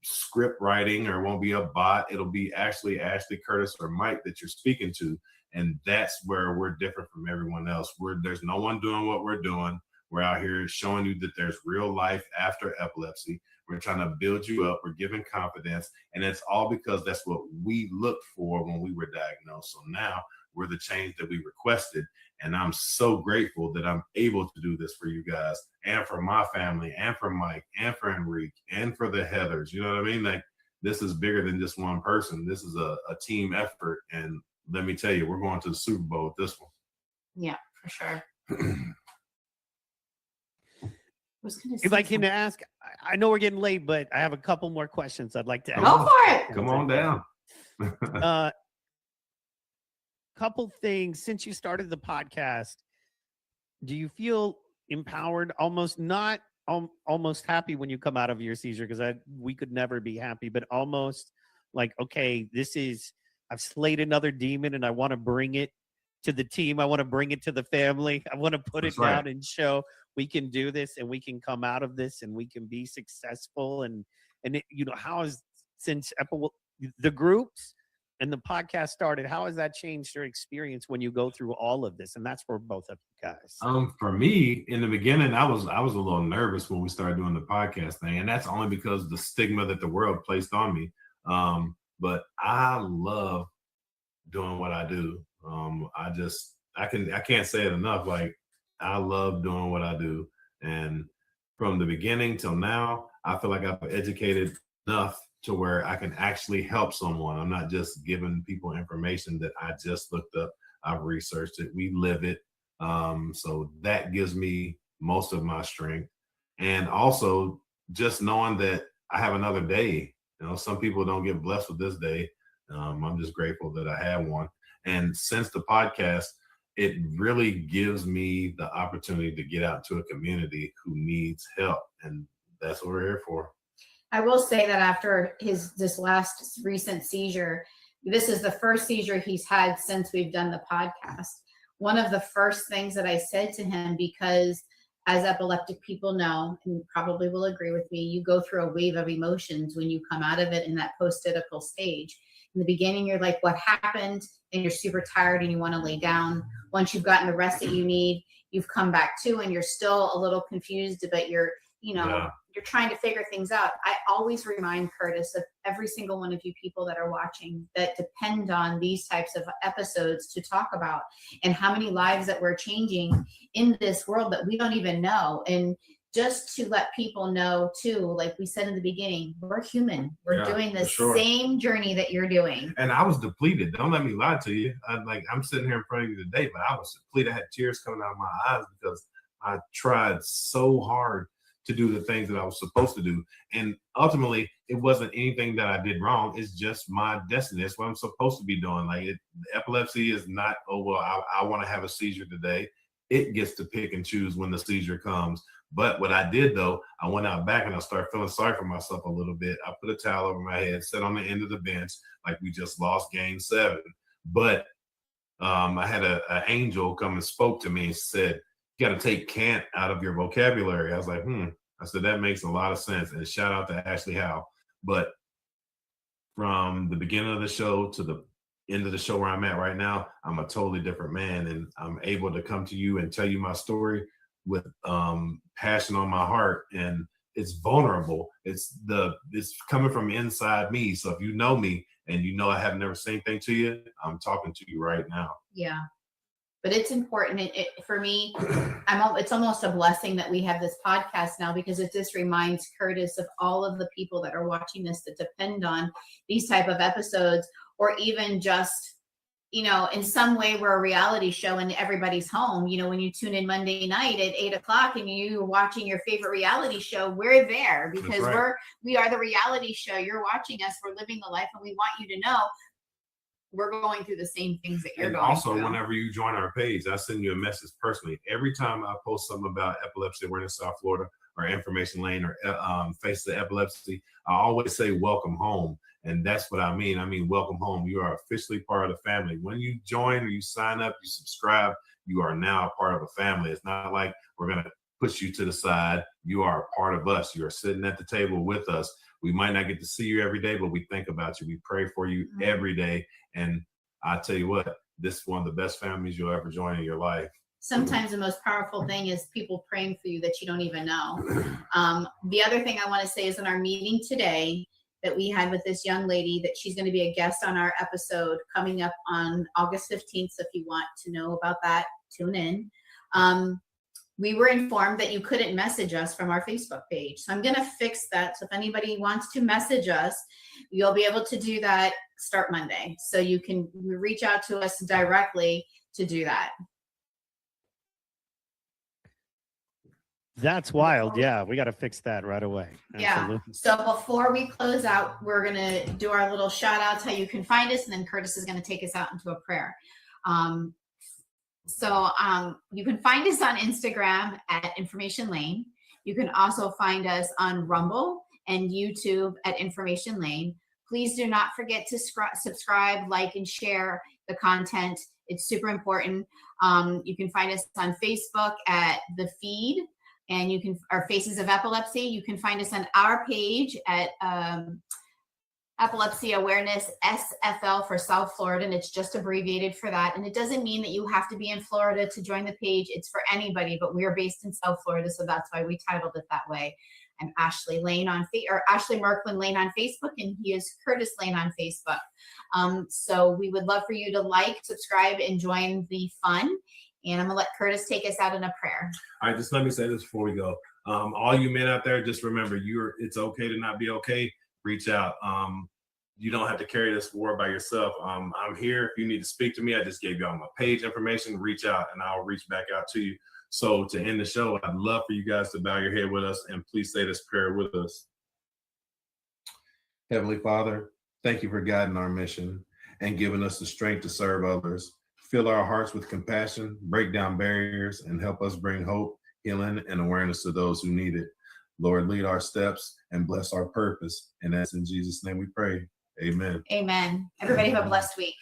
script writing, or it won't be a bot. It'll be actually Ashleigh, Curtis, or Mike that you're speaking to. And that's where we're different from everyone else. There's no one doing what we're doing. We're out here showing you that there's real life after epilepsy. We're trying to build you up. We're giving confidence. And it's all because that's what we looked for when we were diagnosed. So now we're the change that we requested. And I'm so grateful that I'm able to do this for you guys, and for my family, and for Mike, and for Enrique, and for the Heathers. You know what I mean? Like, this is bigger than just one person. This is a team effort. And let me tell you, we're going to the Super Bowl with this one. Yeah, for sure. If I can ask, I know we're getting late, but I have a couple more questions I'd like to ask. Go for it. Come on down. Couple things. Since you started the podcast, do you feel empowered, almost not almost happy when you come out of your seizure? Because we could never be happy, but almost like, okay, I've slayed another demon, and I want to bring it to the team. I want to bring it to the family. I want to put it down and show we can do this, and we can come out of this, and we can be successful. And it, how is, since the groups and the podcast started, how has that changed your experience when you go through all of this? And that's for both of you guys. For me, in the beginning, I was a little nervous when we started doing the podcast thing, and that's only because of the stigma that the world placed on me. But I love doing what I do. I can't say it enough. Like, I love doing what I do. And from the beginning till now, I feel like I've educated enough to where I can actually help someone. I'm not just giving people information that I just looked up. I've researched it. We live it. So that gives me most of my strength. And also just knowing that I have another day. Some people don't get blessed with this day. I'm just grateful that I have one. And since the podcast, it really gives me the opportunity to get out to a community who needs help. And that's what we're here for. I will say that after this last recent seizure, this is the first seizure he's had since we've done the podcast. One of the first things that I said to him, because as epileptic people know, and probably will agree with me, you go through a wave of emotions when you come out of it in that post-critical stage. In the beginning, you're like, what happened? And you're super tired and you want to lay down. Once you've gotten the rest that you need, you've come back to, and you're still a little confused, but you're trying to figure things out. I always remind Curtis of every single one of you people that are watching that depend on these types of episodes to talk about, and how many lives that we're changing in this world that we don't even know. And just to let people know too, like we said in the beginning, we're human. We're doing the same journey that you're doing. And I was depleted. Don't let me lie to you. I'm sitting here in front of you today, but I was depleted. I had tears coming out of my eyes because I tried so hard to do the things that I was supposed to do. And ultimately, it wasn't anything that I did wrong. It's just my destiny. It's what I'm supposed to be doing. Epilepsy is not, I want to have a seizure today. It gets to pick and choose when the seizure comes. But what I did though, I went out back and I started feeling sorry for myself a little bit. I put a towel over my head, sat on the end of the bench like we just lost game 7. But I had an angel come and spoke to me and said, you got to take can't out of your vocabulary. I was like, I said, that makes a lot of sense. And shout out to Ashleigh Howe. But from the beginning of the show to the end of the show where I'm at right now, I'm a totally different man. And I'm able to come to you and tell you my story with passion on my heart. And it's vulnerable. It's coming from inside me. So if you know me and you know I have never said anything to you, I'm talking to you right now. Yeah. But it's important. For me, it's almost a blessing that we have this podcast now, because it just reminds Curtis of all of the people that are watching this that depend on these type of episodes, or even just, in some way we're a reality show in everybody's home. When you tune in Monday night at 8:00 and you're watching your favorite reality show, we're there because we are the reality show. You're watching us. We're living the life, and we want you to know we're going through the same things that you're going through. Also, whenever you join our page, I send you a message personally. Every time I post something about epilepsy awareness South Florida or Information Lane or Face the Epilepsy, I always say welcome home. And that's what I mean. I mean, welcome home. You are officially part of the family. When you join or you sign up, you subscribe, you are now a part of a family. It's not like we're going to push you to the side. You are a part of us. You are sitting at the table with us. We might not get to see you every day, but we think about you. We pray for you every day. And I tell you what, this is one of the best families you'll ever join in your life. Sometimes the most powerful thing is people praying for you that you don't even know. The other thing I want to say is in our meeting today that we had with this young lady, that she's going to be a guest on our episode coming up on August 15th. So if you want to know about that, tune in. We were informed that you couldn't message us from our Facebook page. So I'm going to fix that. So if anybody wants to message us, you'll be able to do that start Monday. So you can reach out to us directly to do that. That's wild. Yeah, we got to fix that right away. Absolutely. Yeah. So before we close out, we're going to do our little shout outs, how you can find us. And then Curtis is going to take us out into a prayer. So you can find us on Instagram at Information Lane. You can also find us on Rumble and YouTube at Information Lane. Please do not forget to subscribe, like, and share the content. It's super important. You can find us on Facebook at The Feed, and our Faces of Epilepsy. You can find us on our page at Epilepsy Awareness SFL for South Florida, and it's just abbreviated for that. And it doesn't mean that you have to be in Florida to join the page. It's for anybody, but we are based in South Florida, so that's why we titled it that way. I'm Ashleigh Lane Ashleigh Merklin Lane on Facebook, and he is Curtis Lane on Facebook. So we would love for you to like, subscribe, and join the fun. And I'm gonna let Curtis take us out in a prayer. All right, just let me say this before we go. All you men out there, just remember, it's okay to not be okay. Reach out. You don't have to carry this war by yourself. I'm here. If you need to speak to me, I just gave you all my page information. Reach out and I'll reach back out to you. So to end the show, I'd love for you guys to bow your head with us and please say this prayer with us. Heavenly Father, thank you for guiding our mission and giving us the strength to serve others. Fill our hearts with compassion, break down barriers, and help us bring hope, healing, and awareness to those who need it. Lord, lead our steps and bless our purpose. And that's in Jesus' name we pray. Amen. Amen. Everybody have a blessed week.